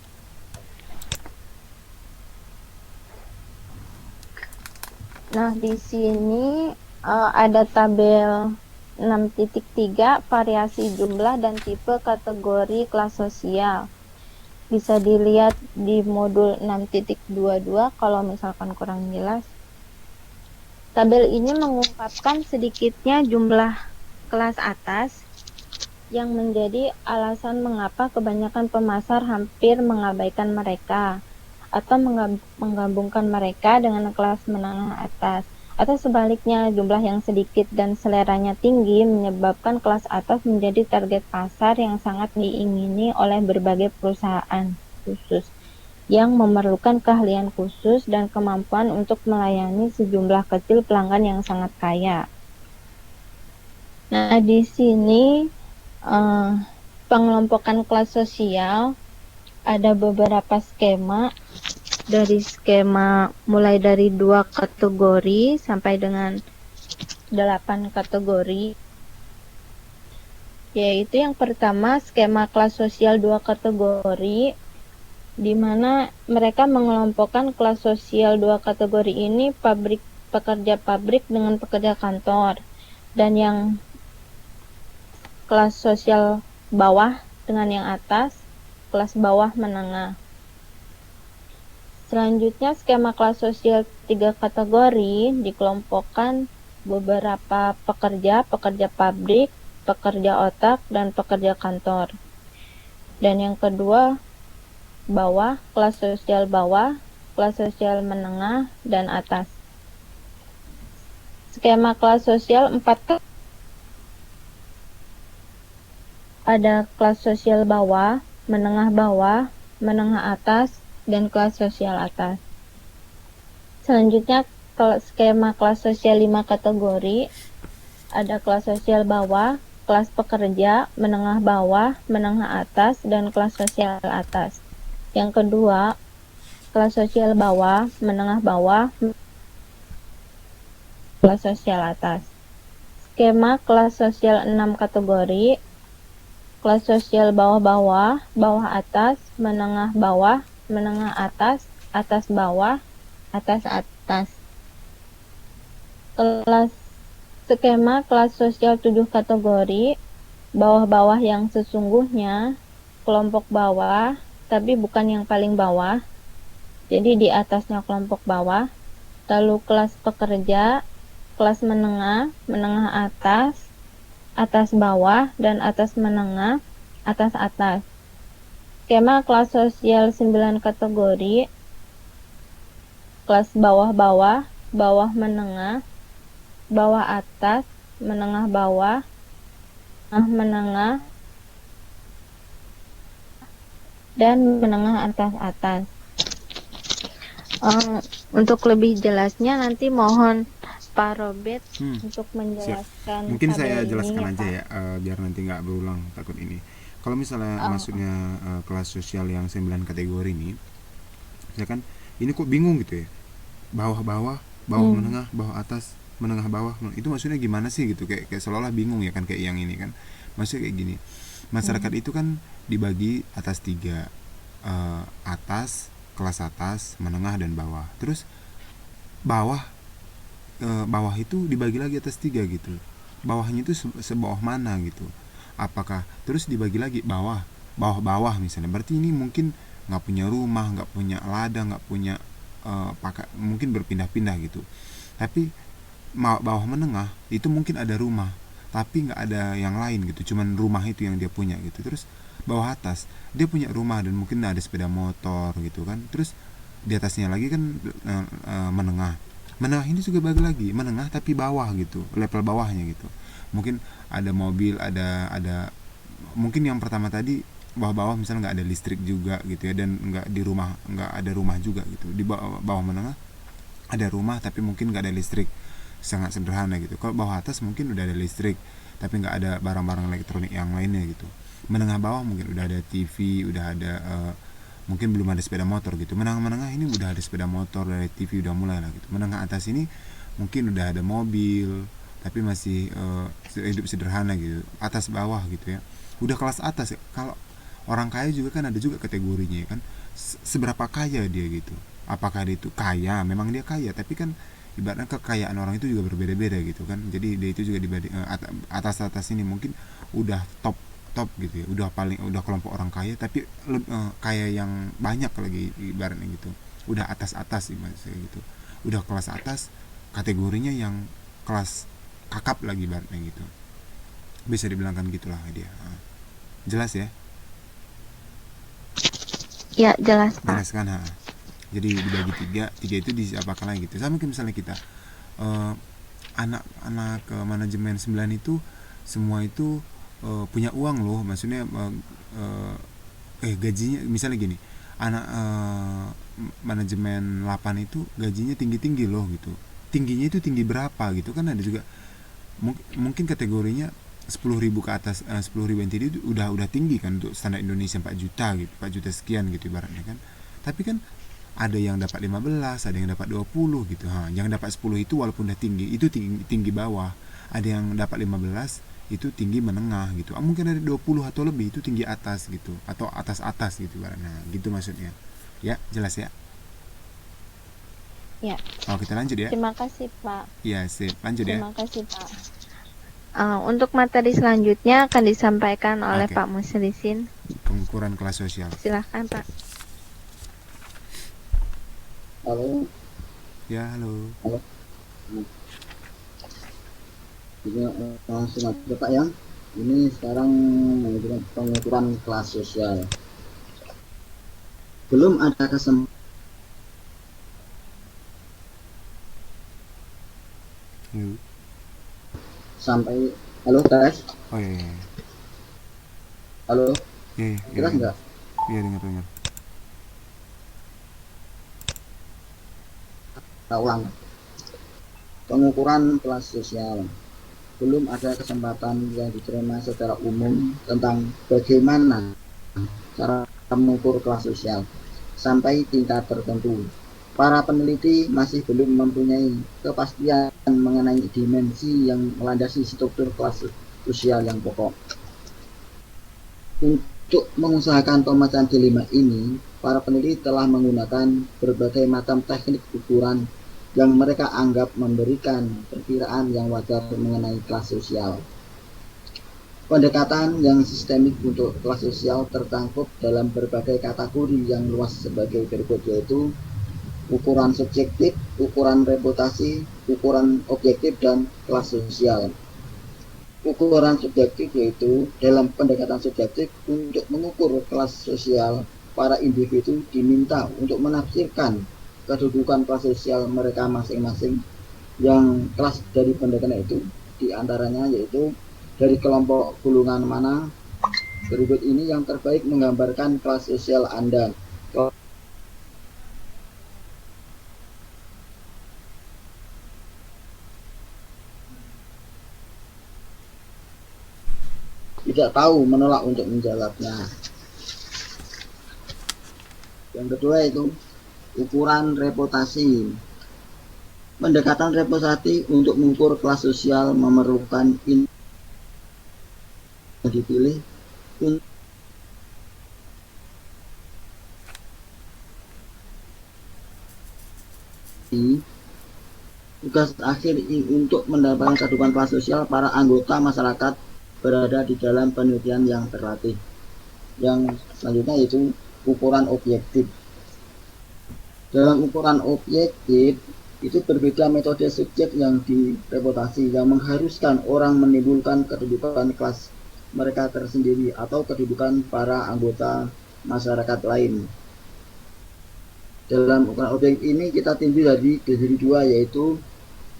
E: Nah, di sini ada tabel 6.3 variasi jumlah dan tipe kategori kelas sosial. Bisa dilihat di modul 6.22 kalau misalkan kurang jelas. Tabel ini mengungkapkan sedikitnya jumlah kelas atas yang menjadi alasan mengapa kebanyakan pemasar hampir mengabaikan mereka atau menggabungkan mereka dengan kelas menengah atas, atau sebaliknya jumlah yang sedikit dan seleranya tinggi menyebabkan kelas atas menjadi target pasar yang sangat diingini oleh berbagai perusahaan khusus yang memerlukan keahlian khusus dan kemampuan untuk melayani sejumlah kecil pelanggan yang sangat kaya. Nah, di sini pengelompokan kelas sosial ada beberapa skema, dari skema mulai dari 2 kategori sampai dengan 8 kategori, yaitu yang pertama skema kelas sosial 2 kategori, di mana mereka mengelompokkan kelas sosial 2 kategori ini pekerja pabrik dengan pekerja kantor, dan yang kelas sosial bawah dengan yang atas, kelas bawah menengah. Selanjutnya, skema kelas sosial 3 kategori dikelompokkan beberapa pekerja, pekerja pabrik, pekerja otak, dan pekerja kantor. Dan yang kedua, bawah, kelas sosial bawah, kelas sosial menengah, dan atas. Skema kelas sosial 4 ada kelas sosial bawah, menengah atas, dan kelas sosial atas. Selanjutnya, skema kelas sosial 5 kategori ada kelas sosial bawah, kelas pekerja, menengah bawah, menengah atas, dan kelas sosial atas. Yang kedua, kelas sosial bawah, menengah bawah, kelas sosial atas. Skema kelas sosial 6 kategori kelas sosial bawah-bawah, bawah atas, menengah bawah, menengah atas, atas bawah, atas atas. Skema kelas sosial 7 kategori bawah-bawah yang sesungguhnya, kelompok bawah, tapi bukan yang paling bawah, jadi di atasnya kelompok bawah. Lalu kelas pekerja, kelas menengah, menengah atas, atas bawah, dan atas menengah, atas atas. Skema kelas sosial 9 kategori kelas bawah-bawah, bawah menengah, bawah atas, menengah bawah, menengah, dan menengah atas atas. Untuk lebih jelasnya nanti mohon Pak Robert untuk menjelaskan.
A: Mungkin saya
E: tabel
A: jelaskan
E: ini,
A: aja
E: Pak.
A: ya, biar nanti nggak berulang takut ini. Kalau misalnya maksudnya kelas sosial yang 9 kategori ini, misalkan ini kok bingung gitu ya, bawah-bawah, bawah menengah, bawah atas, menengah bawah, itu maksudnya gimana sih gitu, kayak seolah bingung ya kan, kayak yang ini kan, maksudnya kayak gini, masyarakat itu kan dibagi atas 3, atas, kelas atas, menengah, dan bawah. Terus bawah itu dibagi lagi atas 3 gitu. Bawahnya itu sebawah mana gitu. Apakah terus dibagi lagi bawah misalnya. Berarti ini mungkin nggak punya rumah, nggak punya ladang, nggak punya mungkin berpindah-pindah gitu. Tapi bawah menengah itu mungkin ada rumah, tapi nggak ada yang lain gitu. Cuman rumah itu yang dia punya gitu. Terus bawah atas dia punya rumah dan mungkin ada sepeda motor gitu kan. Terus di atasnya lagi kan menengah ini juga bagi lagi menengah tapi bawah gitu, level bawahnya gitu. Mungkin ada mobil, ada mungkin yang pertama tadi bawah-bawah misalnya nggak ada listrik juga gitu ya, dan nggak ada rumah juga gitu. Di bawah menengah ada rumah tapi mungkin nggak ada listrik, sangat sederhana gitu. Kalau bawah atas mungkin udah ada listrik tapi nggak ada barang-barang elektronik yang lainnya gitu. Menengah bawah mungkin udah ada TV, udah ada mungkin belum ada sepeda motor gitu. Menengah ini udah ada sepeda motor, dari TV udah mulai lah gitu. Menengah atas ini mungkin udah ada mobil tapi masih hidup sederhana gitu. Atas bawah gitu ya, udah kelas atas ya. Kalau orang kaya juga kan ada juga kategorinya ya kan, seberapa kaya dia gitu. Apakah dia itu kaya, memang dia kaya, tapi kan ibaratnya kekayaan orang itu juga berbeda-beda gitu kan. Jadi dia itu juga dibanding atas ini mungkin udah top gitu ya, udah kelompok orang kaya, tapi kaya yang banyak lagi ibaratnya gitu, udah atas sih maksudnya gitu, udah kelas atas, kategorinya yang kelas kakap lagi ibaratnya gitu, bisa dibilangkan gitulah dia. Jelas ya?
E: Ya jelas Pak.
A: Jelas kan? Jadi dibagi 3 itu diapakan lagi gitu. Sama misalnya kita anak-anak manajemen 9 itu semua itu punya uang loh, maksudnya gajinya misalnya gini, anak manajemen 8 itu gajinya tinggi-tinggi loh gitu. Tingginya itu tinggi berapa gitu kan, ada juga mungkin kategorinya 10.000 ke atas, 10.000 yang tinggi itu udah tinggi kan untuk standar Indonesia, 4 juta gitu, 4 juta sekian gitu ibaratnya kan. Tapi kan ada yang dapat 15, ada yang dapat 20 gitu. Yang dapat 10 itu walaupun udah tinggi, itu tinggi bawah. Ada yang dapat 15 itu tinggi menengah gitu. Mungkin ada 20 atau lebih itu tinggi atas gitu, atau atas gitu ibaratnya. Gitu maksudnya. Ya, jelas ya?
E: Ya.
A: Kita lanjut ya.
E: Terima kasih Pak.
A: Ya, sip. Lanjut ya.
E: Terima kasih Pak. Untuk materi selanjutnya akan disampaikan oleh
A: Oke.
E: Pak Muslisin.
A: Pengukuran kelas sosial.
E: Silahkan Pak.
F: Halo,
A: Ya, halo.
F: halo. Jadi langsung aja Pak ya. Ini sekarang menunjukkan pengukuran kelas sosial. Belum ada kesempatan
A: Halo.
F: sampai. Halo tes.
A: Oh iya, iya.
F: Halo,
A: Iya, iya,
F: jelas
A: iya.
F: nggak?
A: Iya, dengar.
F: Kita ulang. Pengukuran kelas sosial. Belum ada kesempatan yang diterima secara umum tentang bagaimana cara mengukur kelas sosial sampai tingkat tertentu. Para peneliti masih belum mempunyai kepastian mengenai dimensi yang melandasi struktur kelas sosial yang pokok. Untuk mengusahakan pemecahan dilema ini, para peneliti telah menggunakan berbagai macam teknik ukuran yang mereka anggap memberikan perkiraan yang wajar mengenai kelas sosial. Pendekatan yang sistemik untuk kelas sosial tertangkup dalam berbagai kategori yang luas sebagai berikut, yaitu ukuran subjektif, ukuran reputasi, ukuran objektif, dan kelas sosial. Ukuran subjektif yaitu dalam pendekatan subjektif untuk mengukur kelas sosial, para individu diminta untuk menafsirkan kedudukan kelas sosial mereka masing-masing. Yang kelas dari pendekatan itu diantaranya yaitu dari kelompok golongan mana. Berikut ini yang terbaik menggambarkan kelas sosial Anda. Tidak tahu, menolak untuk menjawabnya. Yang kedua itu ukuran reputasi. Pendekatan reputasi untuk mengukur kelas sosial memerlukan yang dipilih tugas akhir untuk mendapatkan kedudukan kelas sosial para anggota masyarakat berada di dalam penelitian yang terlatih. Yang selanjutnya yaitu ukuran objektif. Dalam ukuran objektif itu berbeda metode subjek yang direputasi yang mengharuskan orang menimbulkan kedudukan kelas mereka tersendiri atau kedudukan para anggota masyarakat lain. Dalam ukuran objektif ini kita tinjau dari dua, yaitu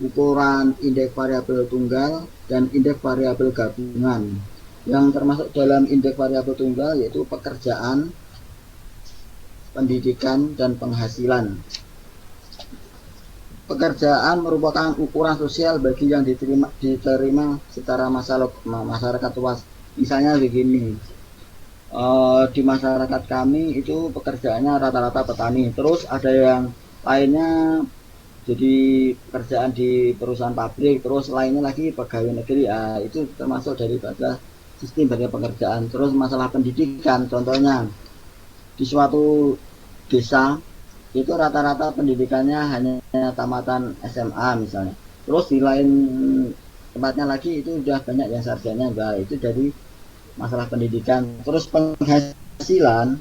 F: ukuran indeks variabel tunggal dan indeks variabel gabungan. Yang termasuk dalam indeks variabel tunggal yaitu pekerjaan, pendidikan, dan penghasilan. Pekerjaan merupakan ukuran sosial bagi yang diterima secara masyarakat luas. Misalnya begini, di masyarakat kami itu pekerjaannya rata-rata petani, terus ada yang lainnya jadi pekerjaan di perusahaan pabrik, terus lainnya lagi pegawai negeri. Itu termasuk daripada sistem bagi pekerjaan. Terus masalah pendidikan, contohnya di suatu desa itu rata-rata pendidikannya hanya tamatan SMA misalnya. Terus di lain tempatnya lagi itu udah banyak yang sarjana. Itu dari masalah pendidikan. Terus penghasilan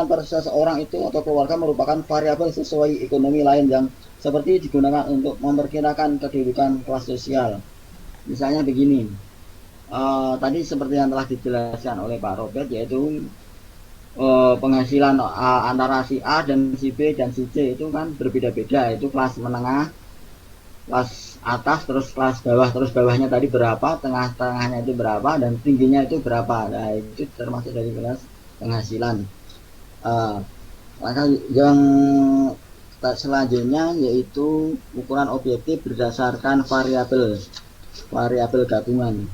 F: per seseorang itu atau keluarga merupakan variabel sesuai ekonomi lain yang seperti digunakan untuk memperkirakan kedudukan kelas sosial. Misalnya begini, tadi seperti yang telah dijelaskan oleh Pak Robert, yaitu penghasilan antara si A dan si B dan si C itu kan berbeda-beda. Itu kelas menengah, kelas atas, terus kelas bawah, terus bawahnya tadi berapa, tengah-tengahnya itu berapa, dan tingginya itu berapa. Nah, itu termasuk dari kelas penghasilan. Maka yang selanjutnya yaitu ukuran objektif berdasarkan variabel gabungan.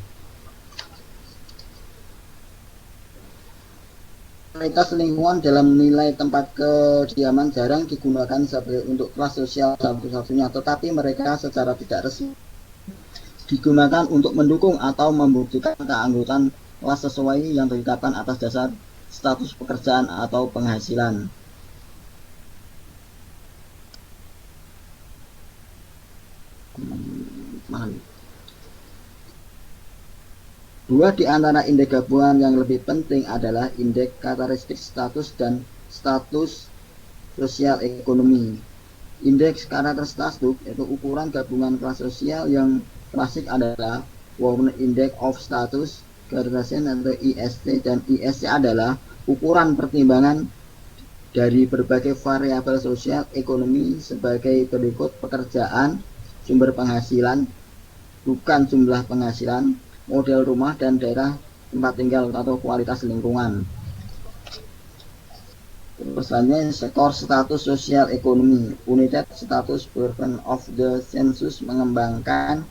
F: Kualitas lingkungan dalam nilai tempat kediaman jarang digunakan sebagai untuk kelas sosial satu-satunya, tetapi mereka secara tidak resmi digunakan untuk mendukung atau membuktikan keanggotaan kelas sesuai yang ditetapkan atas dasar status pekerjaan atau penghasilan. Dua di antara indeks gabungan yang lebih penting adalah indeks karakteristik status dan status sosial ekonomi. Indeks karakteristik status yaitu ukuran gabungan kelas sosial yang klasik adalah Warner Index of Status Gradation atau IST, dan IST adalah ukuran pertimbangan dari berbagai variabel sosial ekonomi sebagai berikut: pekerjaan, sumber penghasilan, bukan jumlah penghasilan, model rumah dan daerah tempat tinggal atau kualitas lingkungan. Pesannya skor status sosial ekonomi. United Status Bureau of the Census mengembangkan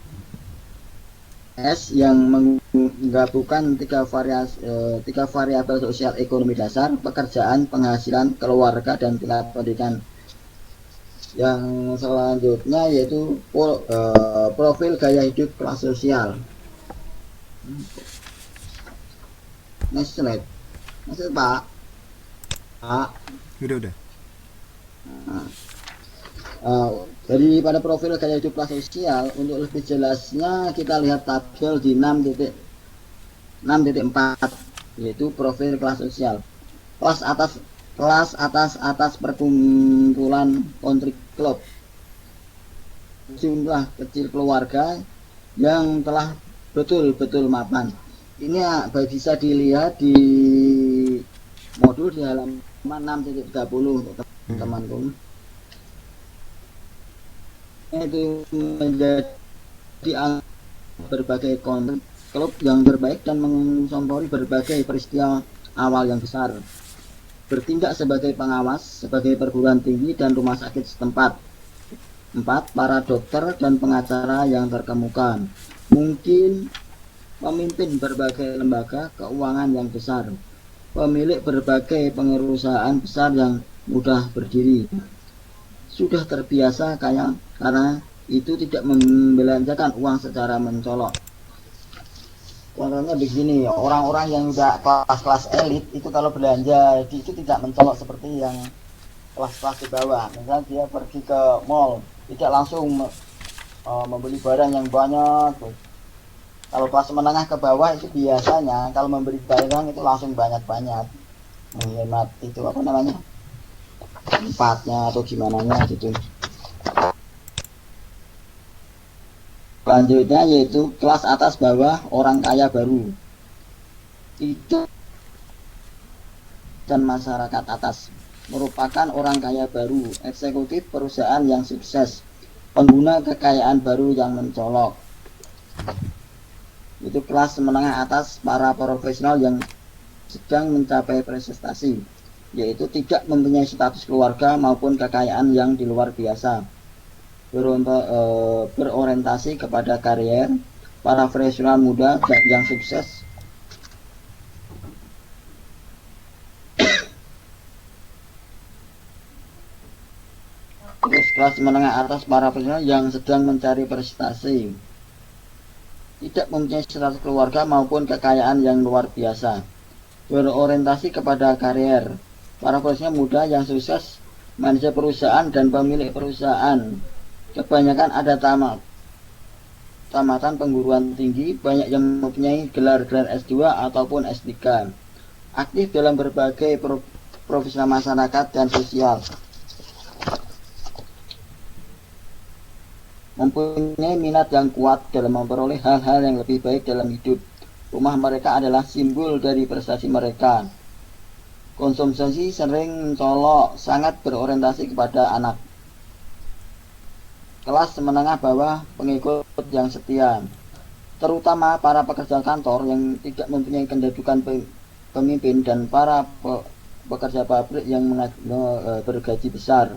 F: yang menggabungkan tiga variabel sosial ekonomi dasar: pekerjaan, penghasilan, keluarga, dan tingkat pendidikan. Yang selanjutnya yaitu profil gaya hidup kelas sosial. Next slide. Pak.
A: Udah.
F: Daripada profil gaya hidup kelas sosial, untuk lebih jelasnya kita lihat tabel di 6.4, yaitu profil kelas sosial. Kelas atas perkumpulan country club, jumlah kecil keluarga yang telah betul-betul mapan. Ini bisa dilihat di modul di halaman 6.30 teman-teman. Itu menjadi berbagai konten klub yang terbaik dan mencontohi berbagai peristiwa awal yang besar. Bertindak sebagai pengawas, sebagai perguruan tinggi dan rumah sakit setempat. 4. Para dokter dan pengacara yang terkemuka. Mungkin pemimpin berbagai lembaga keuangan yang besar. Pemilik berbagai perusahaan besar yang mudah berdiri. Sudah terbiasa kaya karena itu tidak membelanjakan uang secara mencolok. Contohnya begini, orang-orang yang udah kelas-kelas elit itu kalau belanja itu tidak mencolok seperti yang kelas-kelas di bawah. Misalnya dia pergi ke mall, tidak langsung membeli barang yang banyak. Kalau kelas menengah ke bawah itu biasanya kalau membeli barang itu langsung banyak-banyak, menghemat itu apa namanya, empatnya atau gimana gitu. Selanjutnya yaitu kelas atas bawah, orang kaya baru. Itu dan masyarakat atas merupakan orang kaya baru, eksekutif perusahaan yang sukses, pengguna kekayaan baru yang mencolok. Itu kelas menengah atas, para profesional yang sedang mencapai prestasi, yaitu tidak mempunyai status keluarga maupun kekayaan yang di luar biasa, berorientasi kepada karier, para profesional muda yang sukses. Terus kelas menengah atas, para profesional yang sedang mencari prestasi, tidak mempunyai status keluarga maupun kekayaan yang luar biasa, berorientasi kepada karier, para profesional muda yang sukses, manajer perusahaan dan pemilik perusahaan. Kebanyakan ada tamatan perguruan tinggi, banyak yang mempunyai gelar-gelar S2 ataupun S3. Aktif dalam berbagai profesional masyarakat dan sosial. Mempunyai minat yang kuat dalam memperoleh hal-hal yang lebih baik dalam hidup. Rumah mereka adalah simbol dari prestasi mereka. Konsumsi sering mencolok, sangat berorientasi kepada anak. Kelas menengah bawah, pengikut yang setia, terutama para pekerja kantor yang tidak mempunyai kedudukan pemimpin dan para pekerja pabrik yang bergaji besar,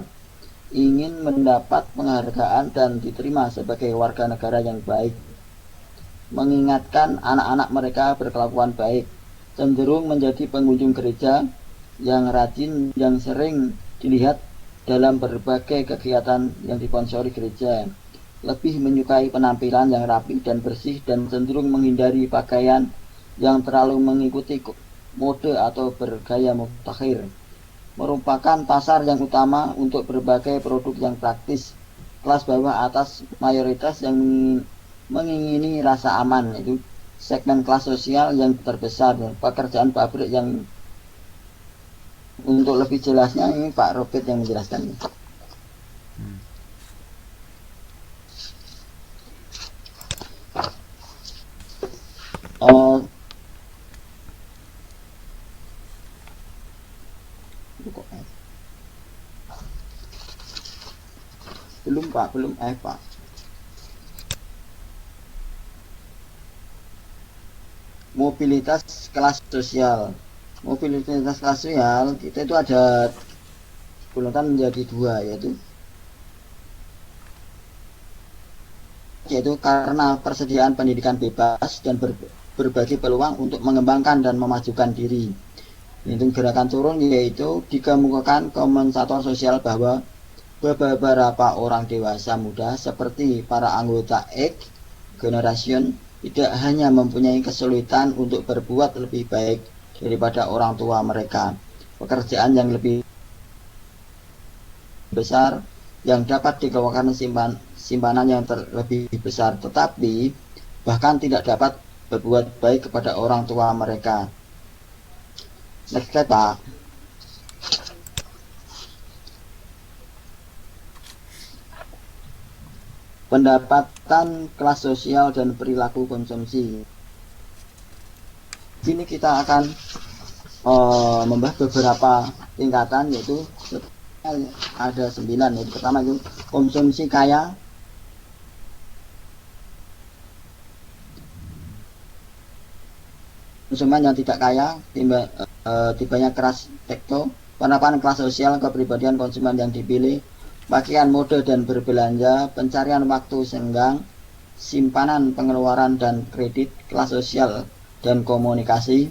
F: ingin mendapat penghargaan dan diterima sebagai warga negara yang baik. Mengingatkan anak-anak mereka berkelakuan baik, cenderung menjadi pengunjung gereja yang rajin, yang sering dilihat dalam berbagai kegiatan yang disponsori gereja, lebih menyukai penampilan yang rapi dan bersih dan cenderung menghindari pakaian yang terlalu mengikuti mode atau bergaya mutakhir. Merupakan pasar yang utama untuk berbagai produk yang praktis. Kelas bawah atas mayoritas yang mengingini rasa aman, itu segmen kelas sosial yang terbesar, pekerjaan pabrik yang untuk lebih jelasnya ini Pak Robert yang menjelaskan. Belum Pak, Pak. Mobilitas kelas sosial. Mobilitas kelas sosial kita itu ada golongan menjadi dua, yaitu karena persediaan pendidikan bebas dan berbagi peluang untuk mengembangkan dan memajukan diri. Itu gerakan turun yaitu dikemukakan komentator sosial bahwa beberapa orang dewasa muda seperti para anggota X generation tidak hanya mempunyai kesulitan untuk berbuat lebih baik daripada orang tua mereka, pekerjaan yang lebih besar yang dapat dikeluarkan simpanan yang lebih besar, tetapi bahkan tidak dapat berbuat baik kepada orang tua mereka. Next slide Pak. Pendapatan kelas sosial dan perilaku konsumsi. Sini kita akan membahas beberapa tingkatan, yaitu ada 9. Yang pertama itu konsumsi kaya, konsumen yang tidak kaya, tibanya kelas tekto, penerapan kelas sosial, kepribadian konsumen yang dipilih, pakaian mode dan berbelanja, pencarian waktu senggang, simpanan pengeluaran dan kredit, kelas sosial dan komunikasi.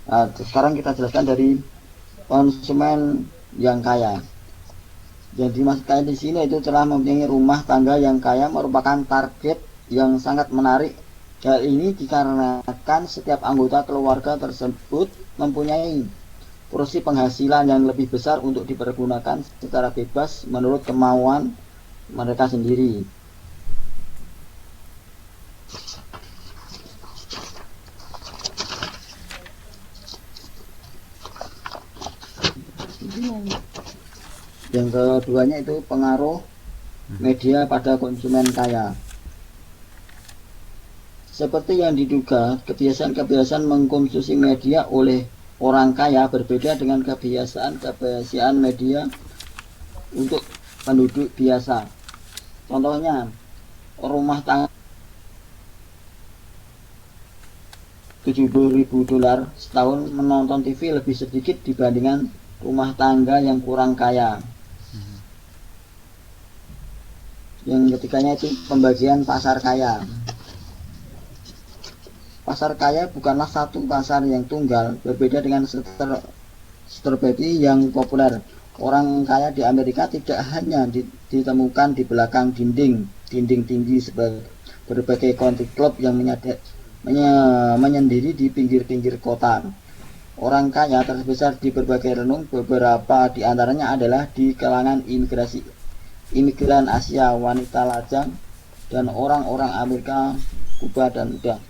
F: Nah, sekarang kita jelaskan dari konsumen yang kaya. Jadi dimaksudkan di sini itu telah mempunyai rumah tangga yang kaya merupakan target yang sangat menarik. Hal ini dikarenakan setiap anggota keluarga tersebut mempunyai porsi penghasilan yang lebih besar untuk dipergunakan secara bebas menurut kemauan mereka sendiri. Yang keduanya itu pengaruh media pada konsumen kaya. Seperti yang diduga, kebiasaan-kebiasaan mengkonsumsi media oleh orang kaya berbeda dengan kebiasaan media untuk penduduk biasa. Contohnya, rumah tangga $70.000 setahun menonton TV lebih sedikit dibandingkan rumah tangga yang kurang kaya. Yang ketiganya itu pembagian pasar kaya. Pasar kaya bukanlah satu pasar yang tunggal, berbeda dengan strawberry yang populer. Orang kaya di Amerika tidak hanya ditemukan di belakang dinding tinggi sebagai berbagai country club yang menyendiri di pinggir-pinggir kota. Orang kaya terbesar di berbagai renung, beberapa di antaranya adalah di kalangan imigran Asia, wanita lajang, dan orang-orang Amerika, Kuba, dan muda.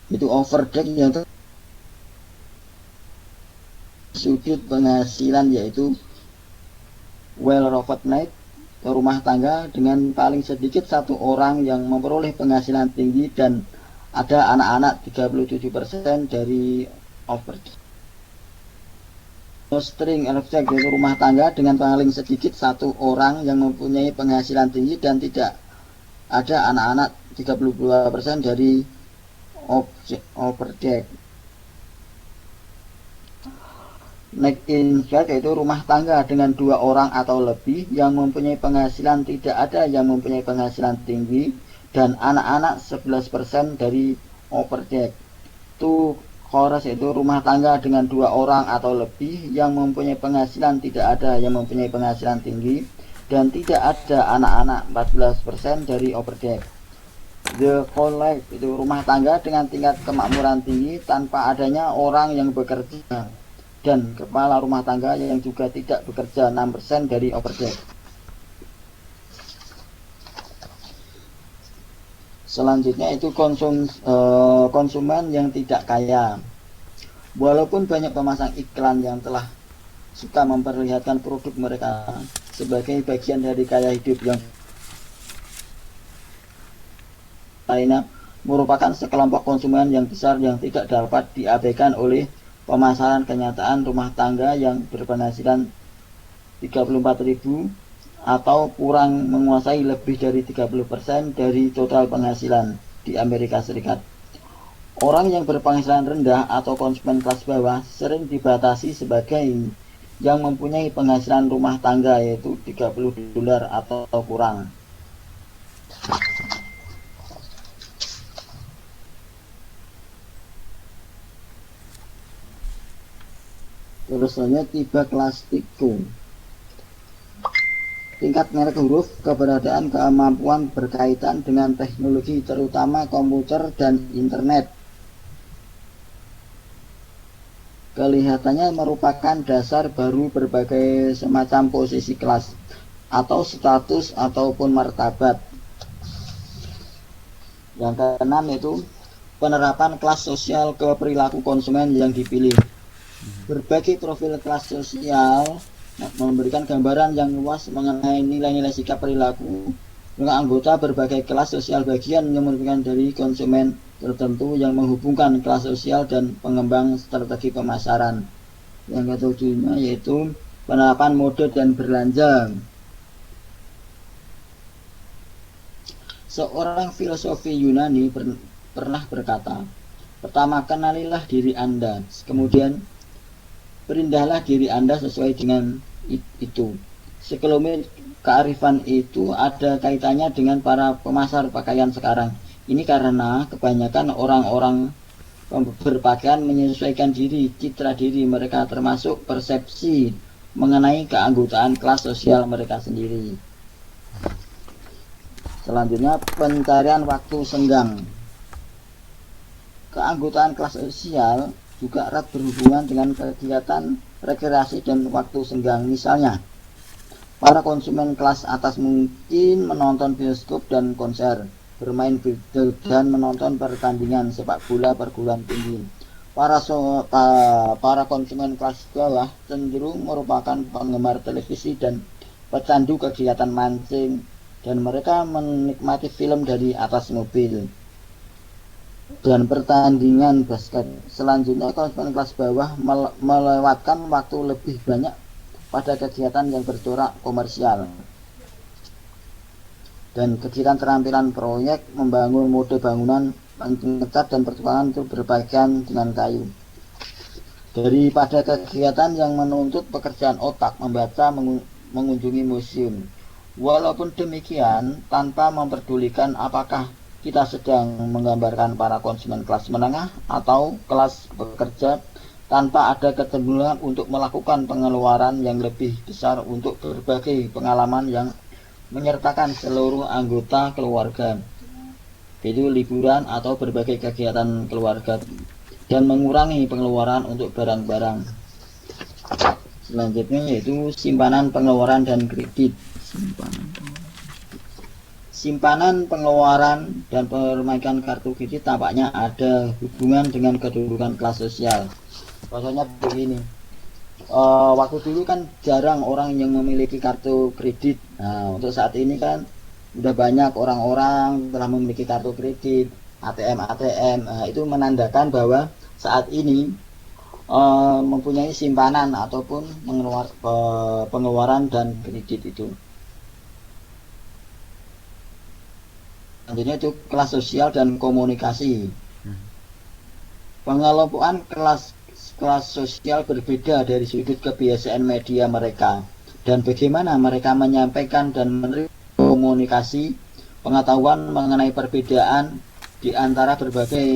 F: Itu overdeck yang sudut penghasilan, yaitu well-off night, rumah tangga dengan paling sedikit satu orang yang memperoleh penghasilan tinggi dan ada anak-anak 37% dari overdeck. String effect, yaitu rumah tangga dengan paling sedikit satu orang yang mempunyai penghasilan tinggi dan tidak ada anak-anak 32% dari overdeck. Net income, yaitu rumah tangga dengan 2 orang atau lebih yang mempunyai penghasilan tidak ada yang mempunyai penghasilan tinggi dan anak-anak 11% dari overdeck. Two chorus, yaitu rumah tangga dengan 2 orang atau lebih yang mempunyai penghasilan tidak ada yang mempunyai penghasilan tinggi dan tidak ada anak-anak 14% dari overdeck. The Collect itu rumah tangga dengan tingkat kemakmuran tinggi tanpa adanya orang yang bekerja, dan kepala rumah tangga yang juga tidak bekerja 6% dari overdeck. Selanjutnya itu konsumen yang tidak kaya. Walaupun banyak pemasang iklan yang telah suka memperlihatkan produk mereka sebagai bagian dari gaya hidup yang lainnya, merupakan sekelompok konsumen yang besar yang tidak dapat diabaikan oleh pemasaran kenyataan rumah tangga yang berpenghasilan 34.000 atau kurang menguasai lebih dari 30% dari total penghasilan di Amerika Serikat. Orang yang berpenghasilan rendah atau konsumen kelas bawah sering dibatasi sebagai yang mempunyai penghasilan rumah tangga yaitu $30 atau kurang. Terus selanjutnya tiba kelas tiku. Tingkat merek huruf, keberadaan kemampuan berkaitan dengan teknologi terutama komputer dan internet. Kelihatannya merupakan dasar baru berbagai semacam posisi kelas atau status ataupun martabat. Yang keenam itu penerapan kelas sosial ke perilaku konsumen yang dipilih. Berbagai profil kelas sosial memberikan gambaran yang luas mengenai nilai-nilai sikap perilaku dengan anggota berbagai kelas sosial bagian yang merupakan dari konsumen tertentu yang menghubungkan kelas sosial dan pengembang strategi pemasaran. Yang ketujuhnya yaitu penerapan mode dan berlanja. Seorang filosofi Yunani pernah berkata, pertama kenalilah diri Anda, kemudian perindahlah diri Anda sesuai dengan itu. Sekelumit kearifan itu ada kaitannya dengan para pemasar pakaian sekarang. Ini karena kebanyakan orang-orang berpakaian menyesuaikan diri, citra diri mereka termasuk persepsi mengenai keanggotaan kelas sosial mereka sendiri. Selanjutnya pencarian waktu senggang. Keanggotaan kelas sosial juga erat berhubungan dengan kegiatan rekreasi dan waktu senggang. Misalnya, para konsumen kelas atas mungkin menonton bioskop dan konser, bermain video dan menonton pertandingan sepak bola perguruan tinggi. Para konsumen kelas bawah cenderung merupakan penggemar televisi dan pecandu kegiatan mancing, dan mereka menikmati film dari atas mobil dan pertandingan basket. Selanjutnya konsumen kelas bawah melewatkan waktu lebih banyak pada kegiatan yang bercorak komersial dan kegiatan terampilan proyek, membangun mode bangunan, mengecat dan pertukangan untuk berpakaian dengan kayu, daripada kegiatan yang menuntut pekerjaan otak, membaca, mengunjungi museum. Walaupun demikian, tanpa memperdulikan apakah kita sedang menggambarkan para konsumen kelas menengah atau kelas pekerja, tanpa ada kecenderungan untuk melakukan pengeluaran yang lebih besar untuk berbagai pengalaman yang menyertakan seluruh anggota keluarga, yaitu liburan atau berbagai kegiatan keluarga, dan mengurangi pengeluaran untuk barang-barang. Selanjutnya yaitu simpanan pengeluaran dan kredit. Simpanan pengeluaran dan permainan kartu kredit tampaknya ada hubungan dengan kedudukan kelas sosial. Contohnya begini, waktu dulu kan jarang orang yang memiliki kartu kredit. Nah, untuk saat ini kan udah banyak orang-orang telah memiliki kartu kredit, ATM. Itu menandakan bahwa saat ini mempunyai simpanan ataupun pengeluaran dan kredit itu. Selanjutnya itu kelas sosial dan komunikasi. Pengelompokan kelas sosial berbeda dari sudut kebiasaan media mereka dan bagaimana mereka menyampaikan dan menerima komunikasi pengetahuan mengenai perbedaan di antara berbagai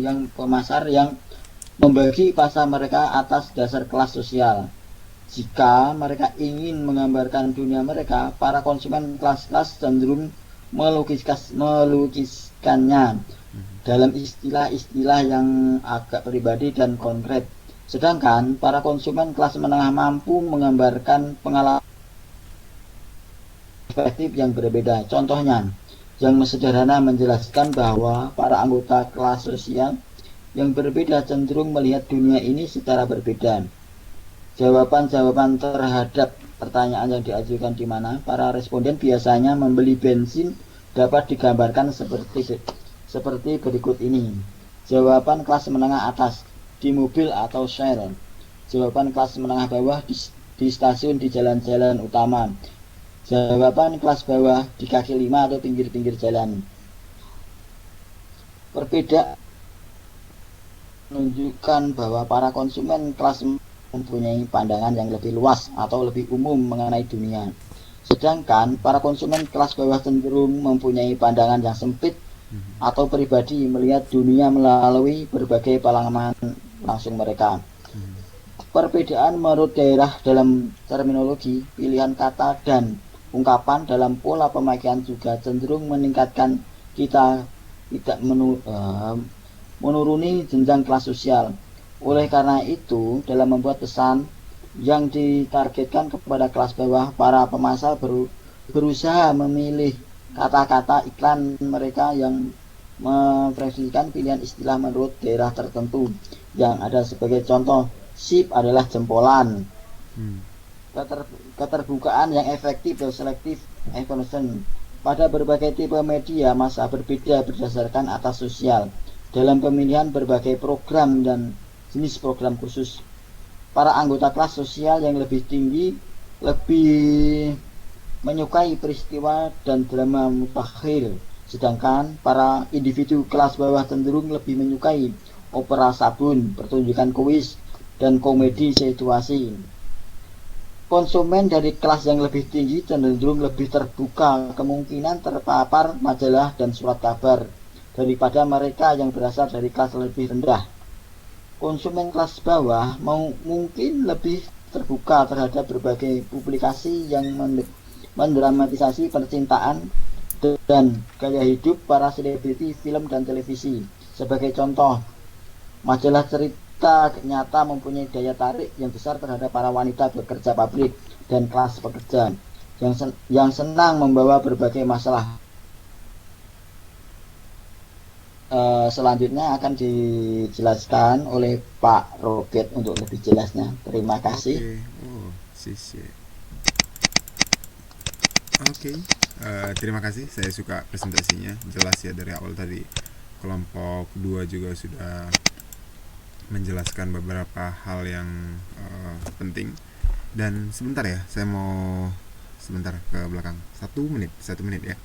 F: yang pemasar yang membagi pasar mereka atas dasar kelas sosial. Jika mereka ingin menggambarkan dunia mereka, para konsumen kelas-kelas cenderung melukiskannya dalam istilah-istilah yang agak pribadi dan konkret. Sedangkan para konsumen kelas menengah mampu menggambarkan pengalaman perspektif yang berbeda. Contohnya, yang sederhana menjelaskan bahwa para anggota kelas sosial yang berbeda cenderung melihat dunia ini secara berbeda. Jawaban-jawaban terhadap pertanyaan yang diajukan di mana para responden biasanya membeli bensin dapat digambarkan seperti berikut ini. Jawaban kelas menengah atas di mobil atau share. Jawaban kelas menengah bawah di stasiun di jalan-jalan utama. Jawaban kelas bawah di kaki lima atau pinggir-pinggir jalan. Perbedaan menunjukkan bahwa para konsumen kelas mempunyai pandangan yang lebih luas atau lebih umum mengenai dunia. Sedangkan para konsumen kelas bawah cenderung mempunyai pandangan yang sempit atau pribadi melihat dunia melalui berbagai pengalaman langsung mereka. Perbedaan menurut daerah dalam terminologi, pilihan kata dan ungkapan dalam pola pemakaian juga cenderung meningkatkan kita tidak menuruni jenjang kelas sosial. Oleh karena itu, dalam membuat pesan yang ditargetkan kepada kelas bawah, para pemasar berusaha memilih kata-kata iklan mereka yang mempresentasikan pilihan istilah menurut daerah tertentu. Yang ada sebagai contoh, sip adalah jempolan. Keterbukaan yang efektif dan selektif information pada berbagai tipe media massa berbeda berdasarkan atas sosial dalam pemilihan berbagai program dan jenis program khusus. Para anggota kelas sosial yang lebih tinggi lebih menyukai peristiwa dan drama mutakhir, sedangkan para individu kelas bawah cenderung lebih menyukai opera sabun, pertunjukan kuis, dan komedi situasi. Konsumen dari kelas yang lebih tinggi cenderung lebih terbuka kemungkinan terpapar majalah dan surat kabar daripada mereka yang berasal dari kelas lebih rendah. Konsumen kelas bawah mungkin lebih terbuka terhadap berbagai publikasi yang mendramatisasi percintaan dan gaya hidup para selebriti film dan televisi. Sebagai contoh, majalah cerita nyata mempunyai daya tarik yang besar terhadap para wanita bekerja pabrik dan kelas pekerja yang senang membawa berbagai masalah. Selanjutnya akan dijelaskan oleh Pak Robert untuk lebih jelasnya. Terima kasih.
A: Terima kasih. Saya suka presentasinya, jelas ya dari awal tadi. Kelompok 2 juga sudah menjelaskan beberapa hal yang penting. Dan sebentar ya, saya mau sebentar ke belakang. 1 menit ya.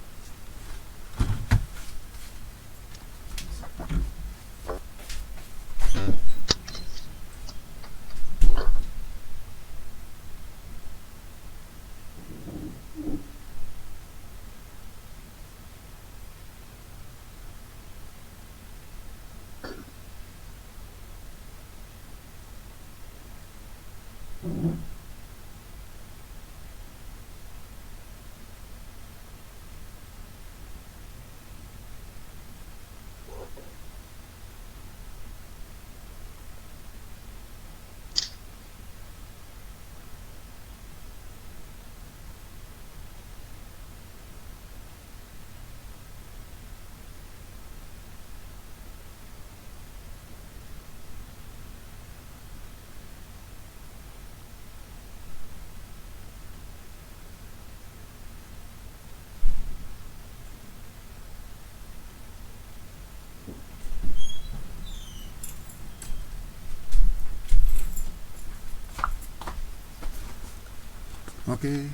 A: Oke,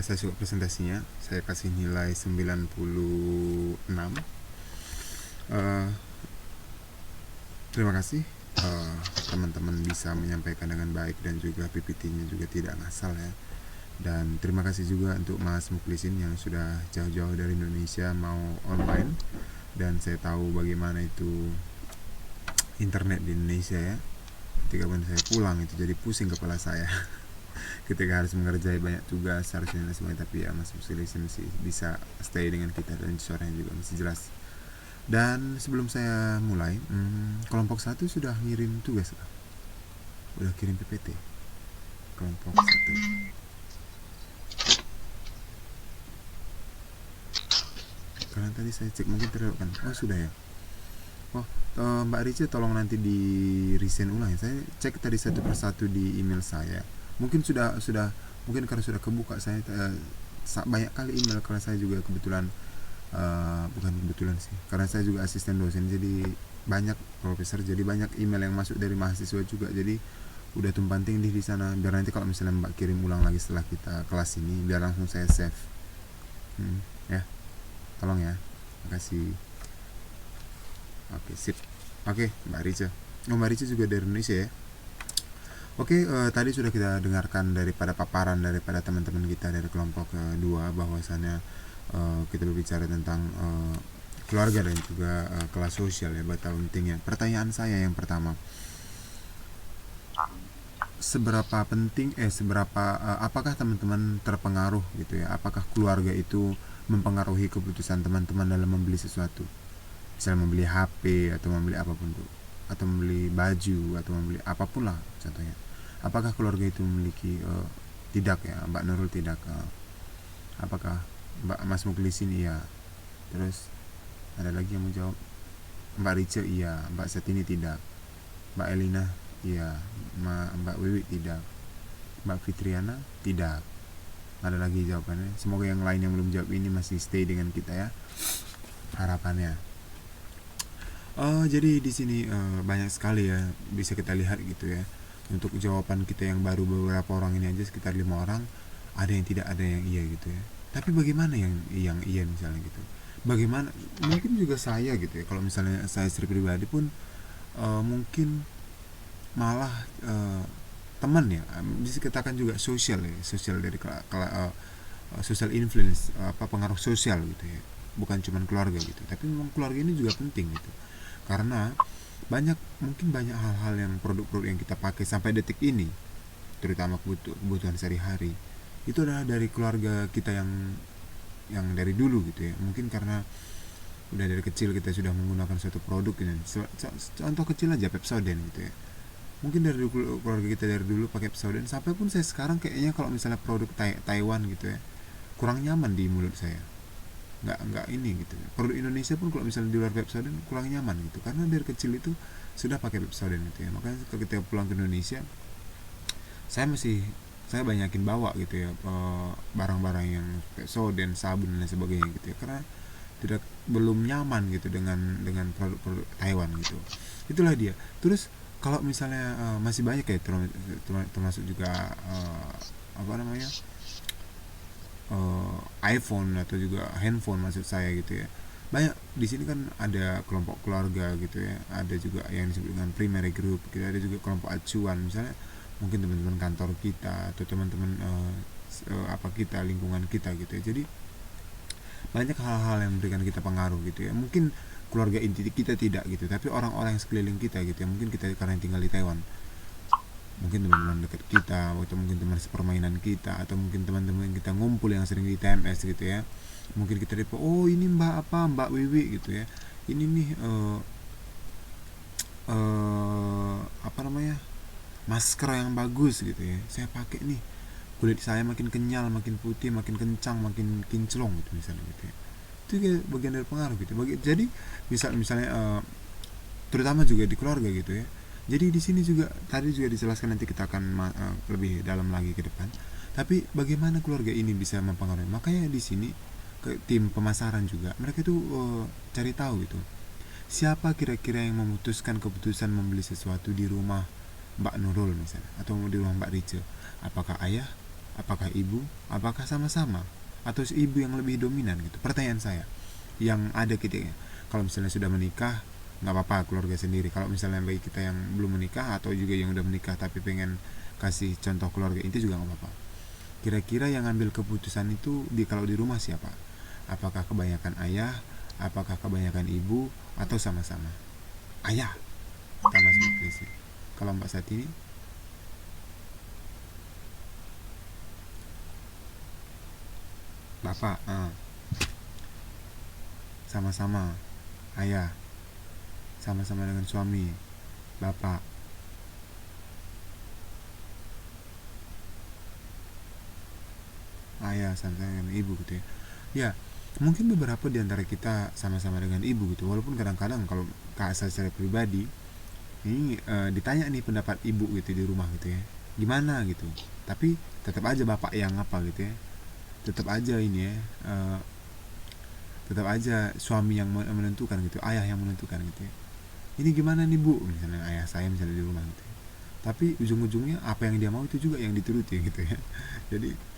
A: saya suka presentasinya. Saya kasih nilai 96. Terima kasih teman-teman bisa menyampaikan dengan baik dan juga PPT-nya juga tidak ngasal ya. Dan terima kasih juga untuk Mas Muklisin yang sudah jauh-jauh dari Indonesia mau online. Dan saya tahu bagaimana itu internet di Indonesia ya. Ketika saya pulang itu jadi pusing kepala saya. ketika harus mengerjai banyak tugas harusnya dan sebagainya, tapi ya Mas Muslisin masih bisa stay dengan kita dan suaranya juga masih jelas. Dan sebelum saya mulai, kelompok 1 sudah ngirim tugas kah? Udah kirim PPT kelompok 1. Karena tadi saya cek mungkin terlewat kan. Oh sudah ya. Oh Mbak Rica tolong nanti di resend ulang ya. Saya cek tadi satu persatu di email saya. Mungkin sudah mungkin karena sudah kebuka saya banyak kali email karena saya juga kebetulan bukan kebetulan sih. Karena saya juga asisten dosen jadi banyak profesor, jadi banyak email yang masuk dari mahasiswa juga. Jadi udah tumpang tindih di sana biar nanti kalau misalnya Mbak kirim ulang lagi setelah kita kelas ini biar langsung saya save. Ya. Tolong ya. Makasih. Oke, sip. Oke, Mbak Rica. Mbak Rica juga dari Indonesia ya. Oke, tadi sudah kita dengarkan daripada paparan daripada teman-teman kita dari kelompok 2 bahwasannya kita berbicara tentang keluarga dan juga kelas sosial ya, betapa pentingnya. Pertanyaan saya yang pertama, seberapa penting apakah teman-teman terpengaruh gitu ya? Apakah keluarga itu mempengaruhi keputusan teman-teman dalam membeli sesuatu? Misalnya membeli HP atau membeli apapun tuh, atau membeli baju atau membeli apapun lah contohnya. Apakah keluarga itu memiliki tidak ya, Mbak Nurul tidak. Apakah Mbak Mas Muklisin iya. Terus ada lagi yang mau jawab. Mbak Rica iya, Mbak Satini tidak. Mbak Elina iya, Mbak Wiwi tidak. Mbak Fitriana tidak. Ada lagi jawabannya. Semoga yang lain yang belum jawab ini masih stay dengan kita ya. Harapannya. Jadi di sini banyak sekali ya bisa kita lihat gitu ya. Untuk jawaban kita yang baru beberapa orang ini aja sekitar 5 orang, ada yang tidak, ada yang iya gitu ya. Tapi bagaimana yang iya misalnya gitu? Bagaimana mungkin juga saya gitu ya. Kalau misalnya saya sendiri pribadi pun mungkin malah teman ya, bisa dikatakan juga sosial ya, sosial dari social influence, pengaruh sosial gitu ya, bukan cuma keluarga gitu, tapi memang keluarga ini juga penting gitu, karena mungkin banyak hal-hal yang produk-produk yang kita pakai sampai detik ini, terutama kebutuhan sehari-hari, itu adalah dari keluarga kita yang dari dulu gitu ya. Mungkin karena udah dari kecil kita sudah menggunakan suatu produk gitu. Contoh kecil aja Pepsodent gitu ya. Mungkin dari keluarga kita dari dulu pakai Pepsodent, sampai pun saya sekarang kayaknya kalau misalnya produk Taiwan gitu ya kurang nyaman di mulut saya, nggak ini gitu ya. Produk Indonesia pun kalau misalnya di luar Pepsodent kurang nyaman gitu, karena dari kecil itu sudah pakai Pepsodent gitu ya. Makanya ketika pulang ke Indonesia saya banyakin bawa gitu ya barang-barang yang Pepsodent, sabun dan sebagainya gitu ya, karena belum nyaman gitu dengan produk-produk Taiwan gitu. Itulah dia. Terus kalau misalnya masih banyak ya, termasuk juga iPhone atau juga handphone maksud saya gitu ya. Banyak di sini kan ada kelompok keluarga gitu ya, ada juga yang disebut dengan primary group gitu, ada juga kelompok acuan, misalnya mungkin teman-teman kantor kita atau teman-teman kita, lingkungan kita gitu ya. Jadi banyak hal-hal yang memberikan kita pengaruh gitu ya. Mungkin keluarga inti kita tidak gitu, tapi orang-orang yang sekeliling kita gitu ya. Mungkin kita karena tinggal di Taiwan, mungkin teman-teman dekat kita, atau mungkin teman sepermainan kita, atau mungkin teman-teman kita ngumpul yang sering di TMS gitu ya. Mungkin kita lihat, oh ini Mbak Wiwi gitu ya, ini nih masker yang bagus gitu ya, saya pakai nih, kulit saya makin kenyal, makin putih, makin kencang, makin kinclong gitu misalnya gitu ya. Itu bagian dari pengaruh gitu. Jadi misalnya terutama juga di keluarga gitu ya. Jadi di sini juga tadi juga dijelaskan, nanti kita akan lebih dalam lagi ke depan. Tapi bagaimana keluarga ini bisa mempengaruhi? Makanya di sini tim pemasaran juga mereka itu cari tahu gitu. Siapa kira-kira yang memutuskan keputusan membeli sesuatu di rumah Mbak Nurul misalnya, atau di rumah Mbak Rica? Apakah ayah? Apakah ibu? Apakah sama-sama? Atau ibu yang lebih dominan gitu? Pertanyaan saya yang ada ketika kalau misalnya sudah menikah, nggak apa-apa keluarga sendiri. Kalau misalnya bagi kita yang belum menikah atau juga yang udah menikah tapi pengen kasih contoh keluarga inti juga nggak apa-apa. Kira-kira yang ngambil keputusan itu kalau di rumah siapa? Apakah kebanyakan ayah? Apakah kebanyakan ibu? Atau sama-sama? Ayah. Kita masuk ke sini. Kalau Mbak Satini? bapak, sama-sama ayah, sama-sama dengan suami, bapak. Ayah sama-sama dengan ibu gitu ya. Ya, mungkin beberapa di antara kita sama-sama dengan ibu gitu, walaupun kadang-kadang kalau Kak Asal secara pribadi ini ditanya nih pendapat ibu gitu di rumah gitu ya, gimana gitu, tapi tetap aja bapak yang apa gitu ya, tetap aja ini ya, tetap aja suami yang menentukan gitu, ayah yang menentukan gitu ya, ini gimana nih bu, misalnya ayah saya misalnya di rumah gitu ya. Tapi ujung-ujungnya apa yang dia mau itu juga yang dituruti gitu ya. Jadi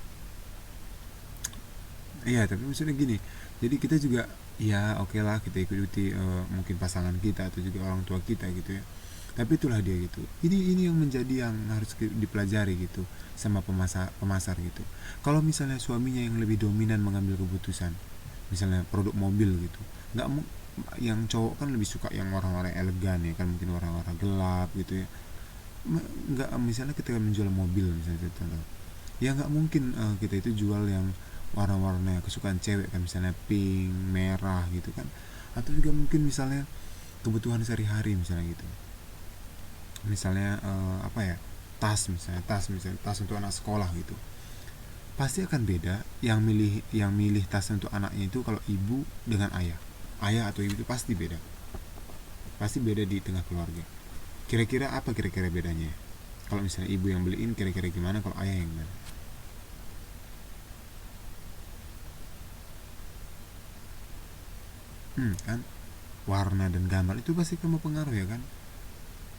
A: iya, tapi maksudnya gini, jadi kita juga ya oke lah kita ikuti mungkin pasangan kita atau juga orang tua kita gitu ya. Tapi itulah dia gitu. Ini yang menjadi yang harus dipelajari gitu sama pemasar gitu. Kalau misalnya suaminya yang lebih dominan mengambil keputusan, misalnya produk mobil gitu, nggak yang cowok kan lebih suka yang warna-warna elegan ya kan, mungkin warna-warna gelap gitu ya. Nggak, misalnya kita menjual mobil misalnya contoh, ya nggak mungkin kita itu jual yang warna-warna kesukaan cewek kan, misalnya pink, merah gitu kan, atau juga mungkin misalnya kebutuhan sehari-hari misalnya gitu, misalnya apa ya, tas misalnya tas untuk anak sekolah gitu, pasti akan beda yang milih tas untuk anaknya itu. Kalau ibu dengan ayah atau ibu itu pasti beda di tengah keluarga. Kira-kira apa kira-kira bedanya? Kalau misalnya ibu yang beliin, kira-kira gimana kalau ayah yang beliin? Kan warna dan gambar itu pasti kan mempengaruhi ya kan.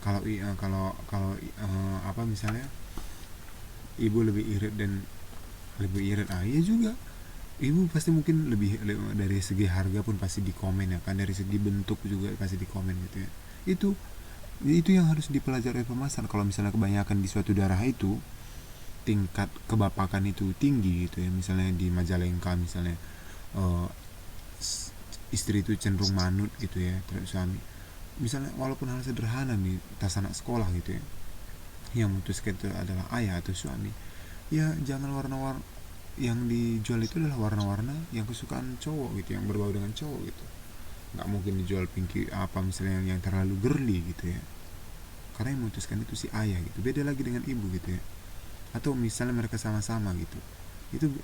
A: Kalau apa misalnya ibu lebih irit iya juga, ibu pasti mungkin lebih dari segi harga pun pasti di komen ya kan, dari segi bentuk juga pasti di komen gitu ya. Itu yang harus dipelajari oleh pemasar. Kalau misalnya kebanyakan di suatu daerah itu tingkat kebapakan itu tinggi gitu ya, misalnya di Majalengka misalnya, istri itu cenderung manut gitu ya terhadap suami, misalnya walaupun hal sederhana nih, tas anak sekolah gitu ya, yang memutuskan itu adalah ayah atau suami, ya jangan warna-warna yang dijual itu adalah warna-warna yang kesukaan cowok gitu, yang berbau dengan cowok gitu. Nggak mungkin dijual pinky apa misalnya yang terlalu girly gitu ya, karena yang memutuskan itu si ayah gitu. Beda lagi dengan ibu gitu ya, atau misalnya mereka sama-sama gitu,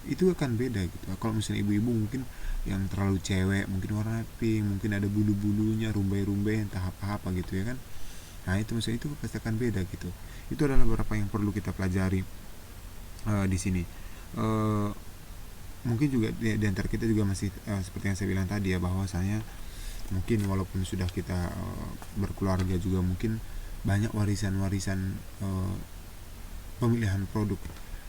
A: itu akan beda gitu. Kalau misalnya ibu-ibu mungkin yang terlalu cewek, mungkin warna pink, mungkin ada bulu-bulunya, rumbai-rumbai, entah apa-apa gitu ya kan. Nah itu misalnya itu pasti akan beda gitu. Itu adalah beberapa yang perlu kita pelajari di sini. Mungkin juga di antara kita juga masih seperti yang saya bilang tadi ya, bahwasanya mungkin walaupun sudah kita berkeluarga juga mungkin banyak warisan-warisan pemilihan produk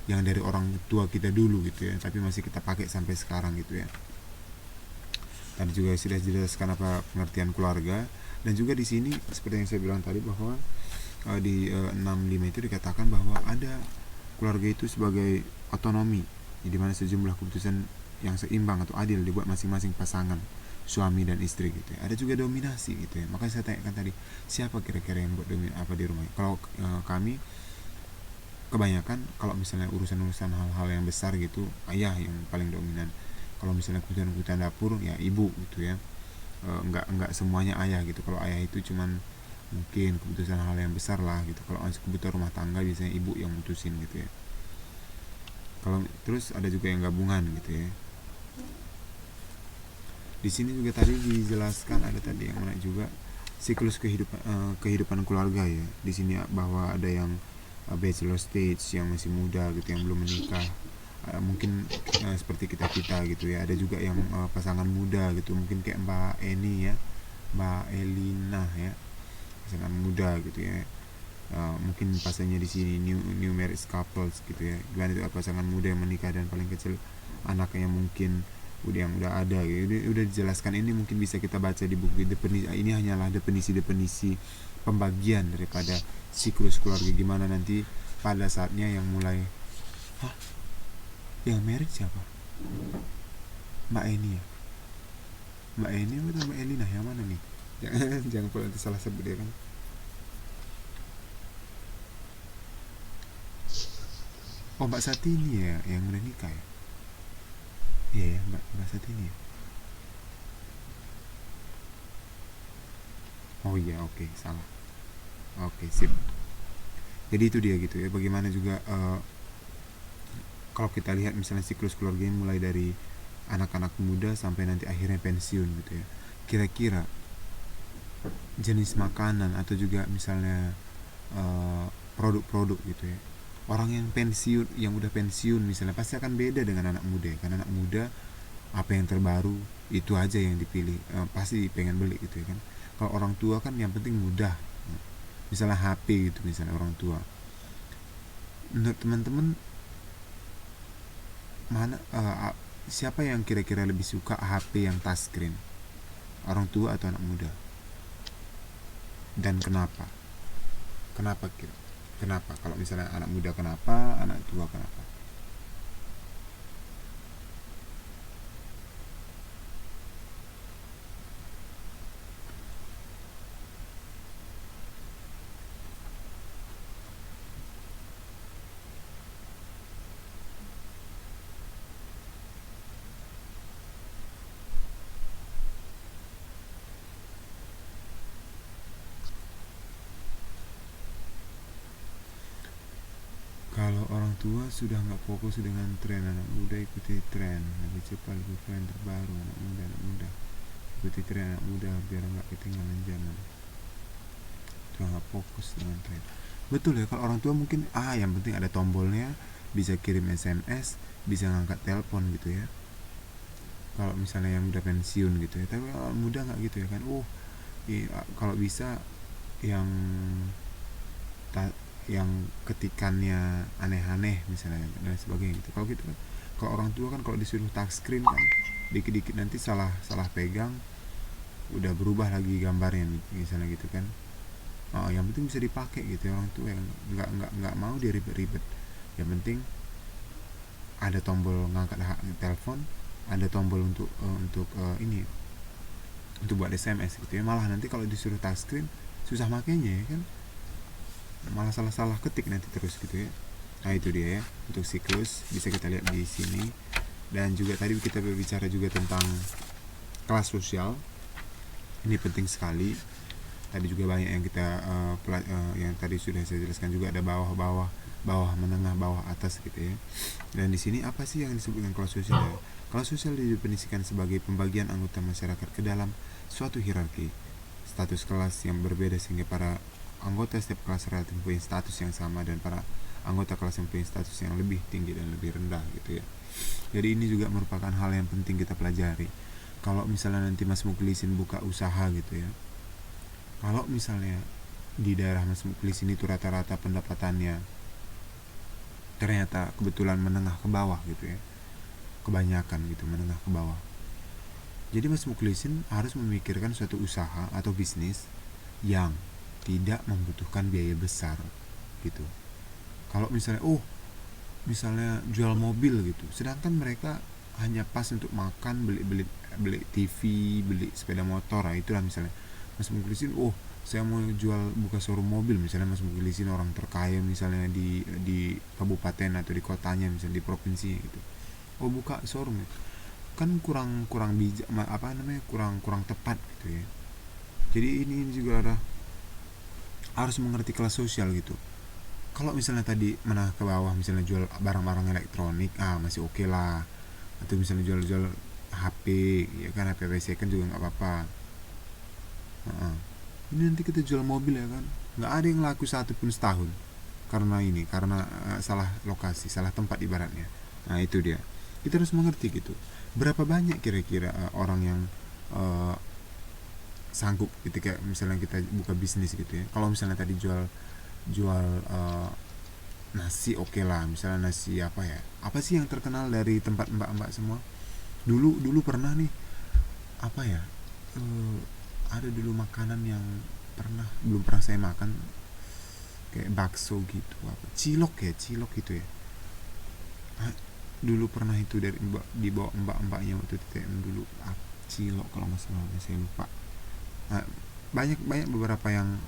A: yang dari orang tua kita dulu gitu ya, tapi masih kita pakai sampai sekarang gitu ya. Tadi juga sudah dijelaskan apa pengertian keluarga, dan juga di sini seperti yang saya bilang tadi bahwa di 65 itu dikatakan bahwa ada keluarga itu sebagai otonomi, di mana sejumlah keputusan yang seimbang atau adil dibuat masing-masing pasangan suami dan istri gitu ya. Ada juga dominasi gitu ya. Makanya saya tanyakan tadi, siapa kira-kira yang buat dominasi apa di rumah? Kalau kami kebanyakan kalau misalnya urusan-urusan hal-hal yang besar gitu, ayah yang paling dominan. Kalau misalnya kebutuhan-kebutuhan dapur ya ibu gitu ya. Enggak semuanya ayah gitu. Kalau ayah itu cuman mungkin keputusan hal yang besar lah gitu. Kalau kebutuhan rumah tangga biasanya ibu yang mutusin gitu ya. Kalau terus ada juga yang gabungan gitu ya. Di sini juga tadi dijelaskan, ada tadi yang menarik juga, siklus kehidupan keluarga ya. Di sini bahwa ada yang bachelor stage yang masih muda gitu, yang belum menikah, mungkin seperti kita gitu ya. Ada juga yang pasangan muda gitu, mungkin kayak Mbak Eni ya, Mbak Elina ya, pasangan muda gitu ya. Mungkin pasangannya di sini new married couples gitu ya. Gimana itu pasangan muda yang menikah dan paling kecil anaknya mungkin udah ada gitu. Udah dijelaskan, ini mungkin bisa kita baca di buku definisi. Ini hanyalah definisi pembagian daripada siklus keluarga, gimana nanti pada saatnya yang mulai. Yang married siapa? Mbak Eni ya? Mbak Eni atau Mbak Elina, yang mana nih? Jangan kalau nanti salah sebut ya kan. Oh, Mbak Satini ya yang udah nikah ya. Iya ya, Mbak Satini ya. Oh iya, oke, salah. Oke, sip. Jadi itu dia gitu ya, bagaimana juga kalau kita lihat misalnya siklus keluarga ini mulai dari anak-anak muda sampai nanti akhirnya pensiun gitu ya. Kira-kira jenis makanan atau juga misalnya produk-produk gitu ya. Orang yang pensiun, yang udah pensiun misalnya pasti akan beda dengan anak muda ya. Karena anak muda apa yang terbaru itu aja yang dipilih, pasti pengen beli gitu ya kan. Kalau orang tua kan yang penting mudah. Misalnya HP gitu misalnya orang tua. Menurut teman-teman mana siapa yang kira-kira lebih suka HP yang touchscreen? Orang tua atau anak muda? Dan kenapa? Kenapa kira? Kenapa? Kalau misalnya anak muda kenapa? Anak tua kenapa? Kalau orang tua sudah nggak fokus dengan tren, anak muda ikuti tren lebih cepat, lebih tren terbaru. Anak muda ikuti tren anak muda biar nggak ketinggalan zaman. Itu nggak fokus dengan tren. Betul ya, kalau orang tua mungkin yang penting ada tombolnya, bisa kirim SMS, bisa ngangkat telepon gitu ya. Kalau misalnya yang udah pensiun gitu ya, tapi kalau muda nggak gitu ya kan. Kalau bisa yang yang ketikannya aneh-aneh misalnya dan sebagainya gitu. Kalau gitu kan, kalau orang tua kan kalau disuruh touchscreen kan dikit-dikit nanti salah pegang udah berubah lagi gambarnya misalnya gitu kan. Yang penting bisa dipakai gitu ya, orang tua yang nggak mau dia ribet-ribet. Yang penting ada tombol ngangkat telepon, ada tombol untuk ini untuk buat SMS gitu ya. Malah nanti kalau disuruh touchscreen susah makainya ya kan, malah salah ketik nanti terus gitu ya. Nah itu dia ya, untuk siklus bisa kita lihat di sini. Dan juga tadi kita berbicara juga tentang kelas sosial, ini penting sekali. Tadi juga banyak yang kita yang tadi sudah saya jelaskan juga, ada bawah menengah, bawah, atas gitu ya. Dan di sini apa sih yang disebut dengan kelas sosial ya? Kelas sosial didefinisikan sebagai pembagian anggota masyarakat ke dalam suatu hierarki status kelas yang berbeda, sehingga para anggota setiap kelas relatif mempunyai status yang sama dan para anggota kelas yang mempunyai status yang lebih tinggi dan lebih rendah gitu ya. Jadi ini juga merupakan hal yang penting kita pelajari. Kalau misalnya nanti Mas Muklisin buka usaha gitu ya, kalau misalnya di daerah Mas Muklisin itu rata-rata pendapatannya ternyata kebetulan menengah ke bawah gitu ya, kebanyakan gitu menengah ke bawah, jadi Mas Muklisin harus memikirkan suatu usaha atau bisnis yang tidak membutuhkan biaya besar gitu. Kalau misalnya misalnya jual mobil gitu, sedangkan mereka hanya pas untuk makan, beli TV, beli sepeda motor, itulah misalnya Mas Muklisin saya mau buka showroom mobil, misalnya Mas Muklisin orang terkaya misalnya di kabupaten atau di kotanya, misalnya di provinsi gitu, buka showroom ya, kan kurang bijak, kurang tepat gitu ya. Jadi ini juga harus mengerti kelas sosial gitu. Kalau misalnya tadi menengah ke bawah, misalnya jual barang-barang elektronik, masih oke lah. Atau misalnya jual HP, ya kan, HP PC kan juga nggak apa-apa. Ini nanti kita jual mobil ya kan, nggak ada yang laku satupun setahun karena salah lokasi, salah tempat ibaratnya. Nah itu dia, kita harus mengerti gitu. Berapa banyak kira-kira orang yang sanggup ketika misalnya kita buka bisnis gitu ya. Kalau misalnya tadi jual nasi, oke lah, misalnya nasi apa sih yang terkenal dari tempat mbak-mbak semua dulu pernah nih, ada dulu makanan yang belum pernah saya makan, kayak bakso gitu, cilok gitu ya. Dulu pernah itu dibawa mbak-mbaknya waktu TTM dulu, cilok kalau nggak salah, saya lupa. Banyak beberapa yang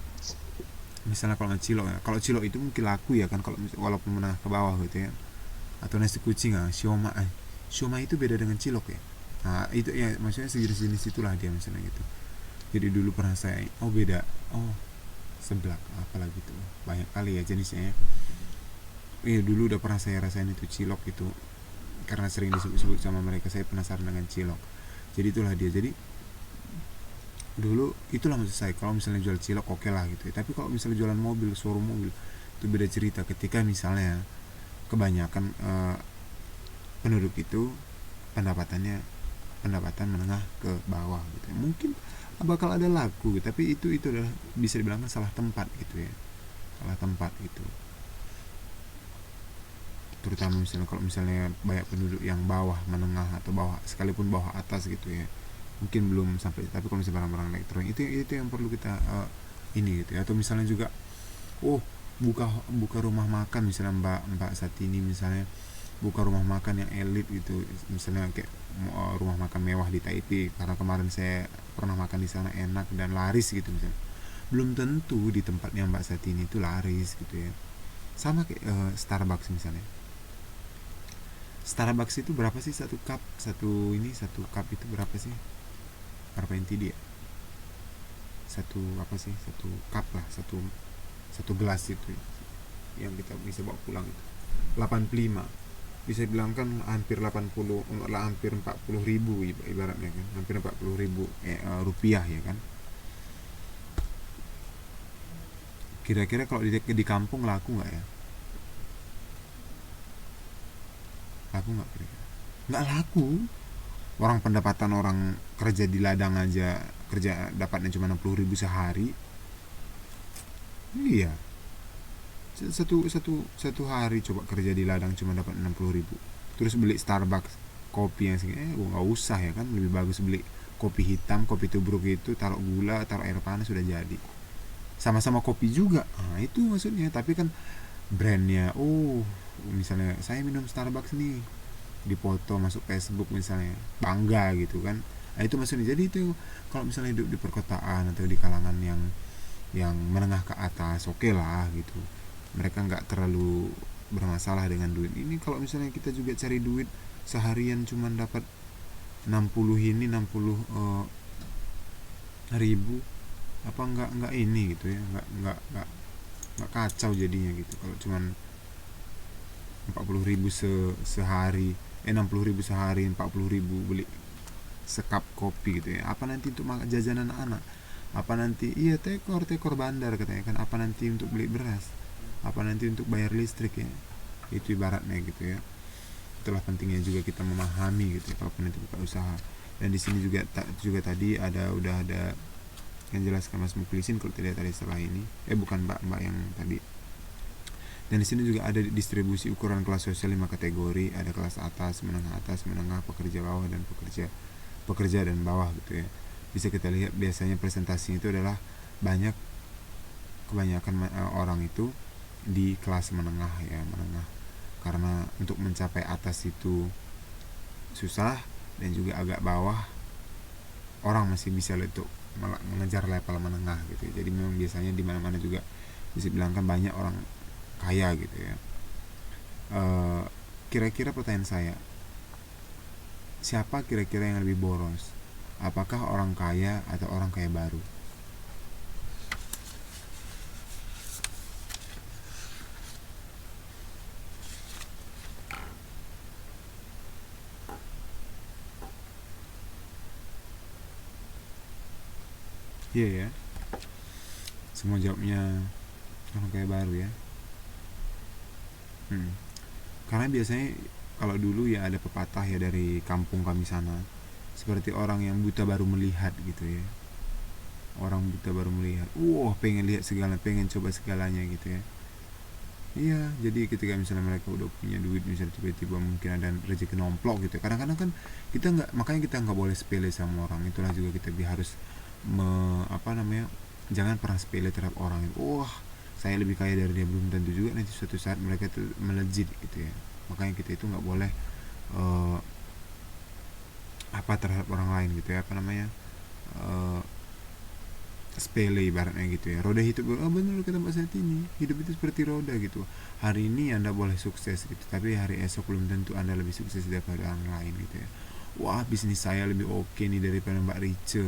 A: misalnya kalau cilok itu mungkin laku ya kan, kalau walaupun menengah ke bawah gitu ya. Atau nasi kucing, siomay siomay itu beda dengan cilok ya. Nah itu ya, maksudnya sejenis-jenis itulah dia misalnya gitu. Jadi dulu pernah saya, oh beda, oh seblak apalagi itu banyak kali ya jenisnya ya. Iya dulu udah pernah saya rasain itu cilok itu, karena sering disebut-sebut sama mereka, saya penasaran dengan cilok. Jadi itulah dia. Jadi dulu itulah maksud saya, kalau misalnya jual cilok oke lah gitu ya. Tapi kalau misalnya jualan mobil, showroom mobil, itu beda cerita. Ketika misalnya kebanyakan penduduk itu pendapatan menengah ke bawah gitu ya, mungkin bakal ada laku gitu. Tapi itu adalah bisa dibilang salah tempat gitu ya, salah tempat gitu. Terutama misalnya kalau misalnya banyak penduduk yang bawah menengah atau bawah, sekalipun bawah atas gitu ya, mungkin belum sampai. Tapi kalau misalnya barang-barang elektronik itu yang perlu kita ini gitu ya. Atau misalnya juga buka rumah makan, misalnya Mbak Satini misalnya buka rumah makan yang elit gitu, misalnya kayak rumah makan mewah di Taipei, karena kemarin saya pernah makan di sana enak dan laris gitu misalnya. Belum tentu di tempatnya Mbak Satini itu laris gitu ya. Sama kayak Starbucks misalnya. Starbucks itu berapa sih satu cup itu berapa sih, berapa inti dia, satu cup lah, satu gelas itu yang kita bisa bawa pulang itu 85, bisa bilang kan hampir 80 lah, hampir 40 ribu ibaratnya kan, hampir 40 ribu rupiah ya kan. Kira-kira kalau di kampung laku nggak ya? Laku nggak kira-kira? Nggak laku. Orang pendapatan orang kerja di ladang aja kerja dapatnya cuma 60 ribu sehari. Iya, satu hari coba kerja di ladang cuma dapat 60 ribu. Terus beli Starbucks kopi yang segini, nggak usah ya kan, lebih bagus beli kopi hitam, kopi tubruk itu, taruh gula, taruh air panas, sudah jadi. Sama-sama kopi juga, nah itu maksudnya. Tapi kan brandnya, misalnya saya minum Starbucks nih, dipoto masuk Facebook misalnya, bangga gitu kan. Nah itu maksudnya. Jadi itu kalau misalnya hidup di perkotaan atau di kalangan yang menengah ke atas, oke lah gitu, mereka nggak terlalu bermasalah dengan duit ini. Kalau misalnya kita juga cari duit seharian cuman dapat 60 ribu, apa nggak ini gitu ya, nggak kacau jadinya gitu kalau cuman 40 ribu sehari, 60 ribu sehari, 40 ribu beli sekap kopi gitu ya. Apa nanti untuk jajanan anak, apa nanti, iya tekor bandar katanya kan, apa nanti untuk beli beras, apa nanti untuk bayar listrik ya. Itu ibaratnya gitu ya. Itulah pentingnya juga kita memahami gitu ya, kalaupun nanti buka usaha. Dan di sini juga tadi udah ada yang jelaskan Mas Muklisin kalau tidak tadi setelah ini, bukan mbak yang tadi. Dan di sini juga ada distribusi ukuran kelas sosial 5 kategori, ada kelas atas, menengah, pekerja bawah, dan pekerja dan bawah gitu ya. Bisa kita lihat biasanya presentasinya itu adalah kebanyakan orang itu di kelas menengah ya, karena untuk mencapai atas itu susah, dan juga agak bawah orang masih bisa untuk mengejar level menengah gitu ya. Jadi memang biasanya di mana-mana juga bisa bilangkan banyak orang kaya gitu ya. Kira-kira pertanyaan saya, siapa kira-kira yang lebih boros? Apakah orang kaya atau orang kaya baru? Iya ya, semua jawabnya orang kaya baru ya. Karena biasanya kalau dulu ya ada pepatah ya dari kampung kami sana, seperti orang yang buta baru melihat gitu ya. Orang buta baru melihat, pengen lihat segala, pengen coba segalanya gitu ya. Iya, jadi ketika misalnya mereka udah punya duit, misalnya tiba-tiba mungkin ada rezeki nomplok gitu. Kadang-kadang kan makanya kita nggak boleh sepele sama orang. Itulah juga kita harus jangan pernah sepele terhadap orang. Saya lebih kaya dari dia, belum tentu juga nanti suatu saat mereka itu melejit gitu ya. Makanya kita itu nggak boleh terhadap orang lain gitu ya, sepele ibaratnya gitu ya. Roda hidup, oh benar kata Mbak Satini, hidup itu seperti roda gitu. Hari ini Anda boleh sukses gitu, tapi hari esok belum tentu Anda lebih sukses daripada orang lain gitu ya. Wah, bisnis saya lebih oke nih daripada Mbak Rice.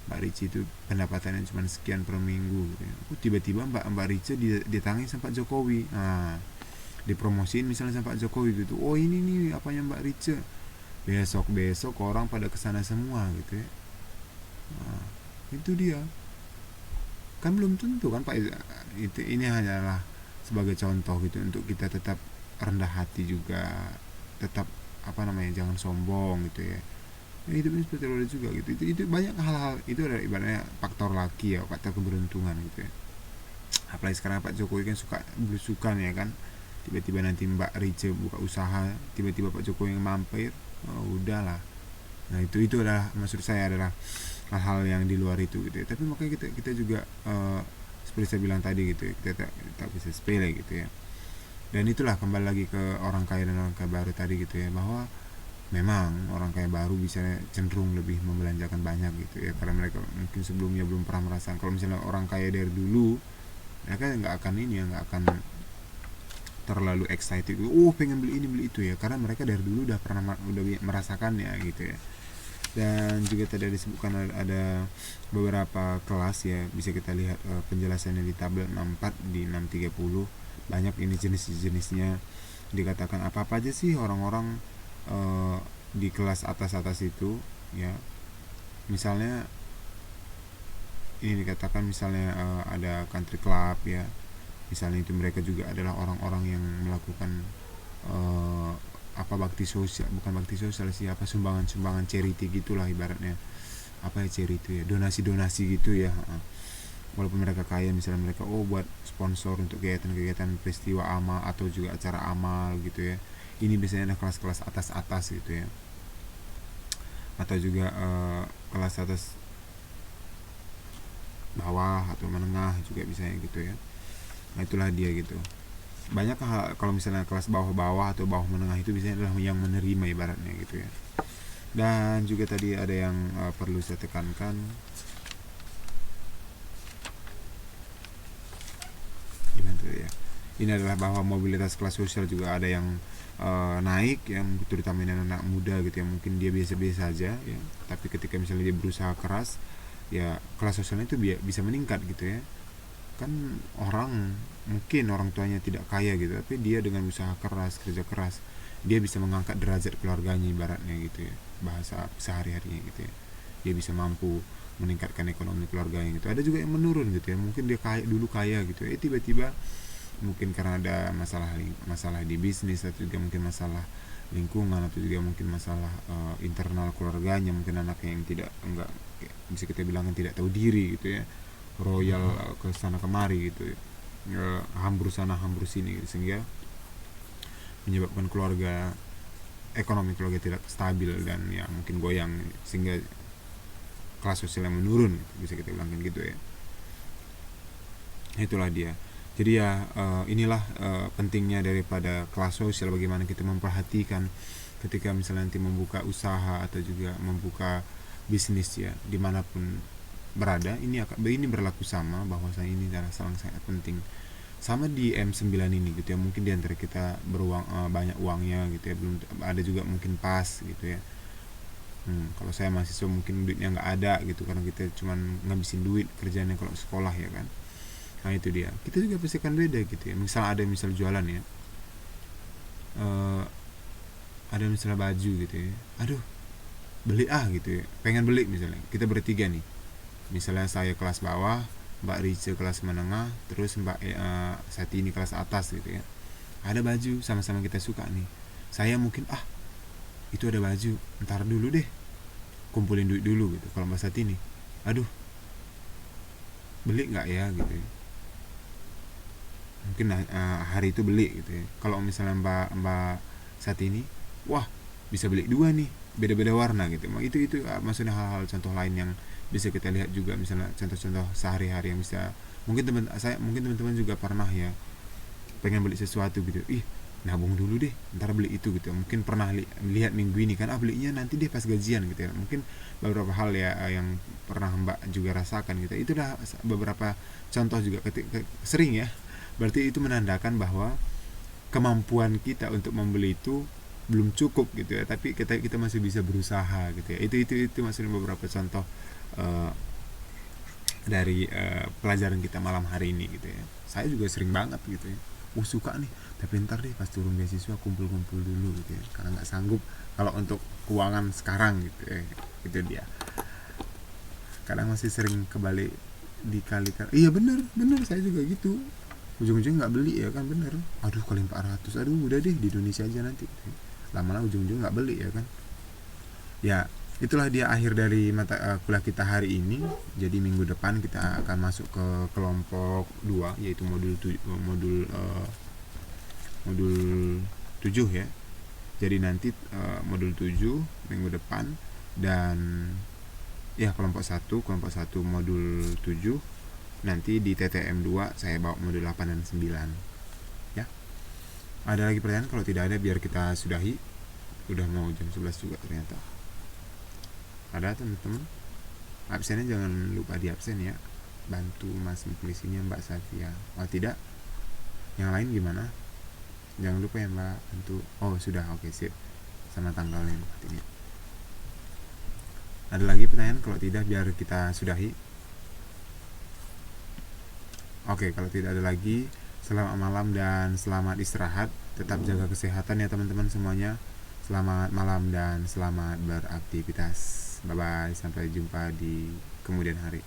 A: Mbak Rice itu pendapatannya cuma sekian per minggu gitu ya. Tiba-tiba Mbak Rice ditangi sama Pak Jokowi. Nah, dipromosiin misalnya sama Pak Jokowi gitu. Oh, ini nih apanya Mbak Rice. Besok orang pada kesana semua gitu ya. Nah, itu dia. Kan belum tentu kan Pak, itu ini hanyalah sebagai contoh gitu untuk kita tetap rendah hati juga, tetap jangan sombong gitu ya. Hidup ini seperti roda juga gitu. Itu banyak hal-hal, itu adalah ibaratnya faktor laki ya, faktor keberuntungan gitu ya. Apalagi sekarang Pak Jokowi kan suka belusukan ya kan, tiba-tiba nanti Mbak Rice buka usaha, tiba-tiba Pak Jokowi yang mampir, udahlah. Nah itu adalah, maksud saya adalah hal-hal yang di luar itu gitu ya. Tapi makanya kita juga seperti saya bilang tadi gitu ya, kita tak bisa sepele gitu ya. Dan itulah kembali lagi ke orang kaya dan orang kaya baru tadi gitu ya, bahwa memang orang kaya baru bisa cenderung lebih membelanjakan banyak gitu ya, karena mereka mungkin sebelumnya belum pernah merasakan. Kalau misalnya orang kaya dari dulu, mereka nggak akan terlalu excited, pengen beli ini beli itu ya, karena mereka dari dulu udah merasakannya gitu ya. Dan juga tadi disebutkan ada beberapa kelas ya, bisa kita lihat penjelasannya di tabel 64 di 630. Banyak ini jenis-jenisnya, dikatakan apa aja sih orang-orang di kelas atas itu ya. Misalnya ini dikatakan misalnya ada country club ya, misalnya itu mereka juga adalah orang-orang yang melakukan bakti sosial sih, sumbangan charity gitulah ibaratnya. Charity ya, donasi gitu ya. Walaupun mereka kaya, misalnya mereka buat sponsor untuk kegiatan peristiwa amal atau juga acara amal gitu ya. Ini biasanya ada kelas-kelas atas gitu ya, atau juga kelas atas bawah atau menengah juga bisa gitu ya. Nah itulah dia gitu. Banyak kalau misalnya kelas bawah-bawah atau bawah menengah itu biasanya adalah yang menerima ibaratnya gitu ya. Dan juga tadi ada yang perlu saya tekankan, gimana tuh ya, ini adalah bahwa mobilitas kelas sosial juga ada yang naik, yang terutama anak muda gitu ya. Mungkin dia biasa-biasa aja ya, tapi ketika misalnya dia berusaha keras ya, kelas sosialnya itu bisa meningkat gitu ya. Kan mungkin orang tuanya tidak kaya gitu, tapi dia dengan usaha keras, kerja keras, dia bisa mengangkat derajat keluarganya ibaratnya gitu ya, bahasa sehari-harinya gitu ya. Dia bisa mampu meningkatkan ekonomi keluarganya gitu. Ada juga yang menurun gitu ya, mungkin dia dulu kaya gitu ya, tiba-tiba mungkin karena ada masalah di bisnis, atau juga mungkin masalah lingkungan, atau juga mungkin masalah internal keluarganya, mungkin anaknya yang enggak bisa kita bilang tidak tahu diri gitu ya, royal ke sana kemari gitu ya, hambur sana hambur sini gitu, sehingga menyebabkan ekonomi keluarga tidak stabil dan ya mungkin goyang, sehingga kelas sosial yang menurun gitu, bisa kita bilang gitu ya. Itulah dia. Jadi ya inilah pentingnya daripada kelas sosial, bagaimana kita memperhatikan ketika misalnya nanti membuka usaha atau juga membuka bisnis ya, dimanapun berada. Ini berlaku sama, bahwasanya ini adalah sangat penting. Sama di M9 ini gitu ya, mungkin di antara kita banyak uangnya gitu ya, belum ada juga mungkin pas gitu ya. Kalau saya mahasiswa mungkin duitnya nggak ada gitu, karena kita cuman ngabisin duit kerjanya kalau sekolah ya kan. Nah itu dia, kita juga pasti akan beda gitu ya. Misal jualan ya, ada misalnya baju gitu ya, aduh beli gitu ya, pengen beli. Misalnya kita bertiga nih, misalnya saya kelas bawah, Mbak Rice kelas menengah, terus Mbak Satini kelas atas gitu ya. Ada baju sama-sama kita suka nih, saya mungkin itu ada baju, ntar dulu deh, kumpulin duit dulu gitu. Kalau Mbak Satini, aduh beli nggak ya gitu ya, mungkin hari itu beli gitu ya. Kalau misalnya Mbak Satini, wah bisa beli dua nih, beda-beda warna gitu. Itu maksudnya hal-hal contoh lain yang bisa kita lihat juga, misalnya contoh-contoh sehari-hari yang bisa mungkin teman-teman juga pernah ya pengen beli sesuatu gitu, nabung dulu deh, ntar beli itu gitu. Mungkin pernah lihat minggu ini kan, belinya nanti deh pas gajian gitu ya. Mungkin beberapa hal ya yang pernah Mbak juga rasakan gitu. Itulah beberapa contoh juga ketika sering ya. Berarti itu menandakan bahwa kemampuan kita untuk membeli itu belum cukup gitu ya, tapi kita masih bisa berusaha gitu ya. Itu maksudnya beberapa contoh dari pelajaran kita malam hari ini gitu ya. Saya juga sering banget gitu ya, suka nih, tapi ntar deh pas turun beasiswa kumpul-kumpul dulu gitu ya, karena nggak sanggup kalau untuk keuangan sekarang gitu ya. Itu dia, kadang masih sering kebalik dikalikan. Iya bener saya juga gitu, ujung-ujungnya nggak beli ya kan. Bener, aduh kali 400, aduh udah deh di Indonesia aja nanti, lama-lama ujung-ujung nggak beli ya kan. Ya itulah dia akhir dari mata kuliah kita hari ini. Jadi minggu depan kita akan masuk ke kelompok 2, yaitu modul 7 ya. Jadi nanti modul 7 minggu depan, dan ya kelompok 1 modul 7. Nanti di TTM 2 saya bawa modul 8 dan 9 ya. Ada lagi pertanyaan? Kalau tidak ada biar kita sudahi, udah mau jam 11 juga ternyata. Ada teman-teman? Absennya jangan lupa di absen ya. Bantu Mas Mukhlisinya Mbak Safia. Oh tidak? Yang lain gimana? Jangan lupa ya Mbak, bantu. Oh sudah, oke sip. Sama tanggalnya ini. Ada lagi pertanyaan? Kalau tidak biar kita sudahi. Oke, kalau tidak ada lagi, selamat malam dan selamat istirahat. Tetap jaga kesehatan ya teman-teman semuanya. Selamat malam dan selamat beraktivitas. Bye-bye, sampai jumpa di kemudian hari.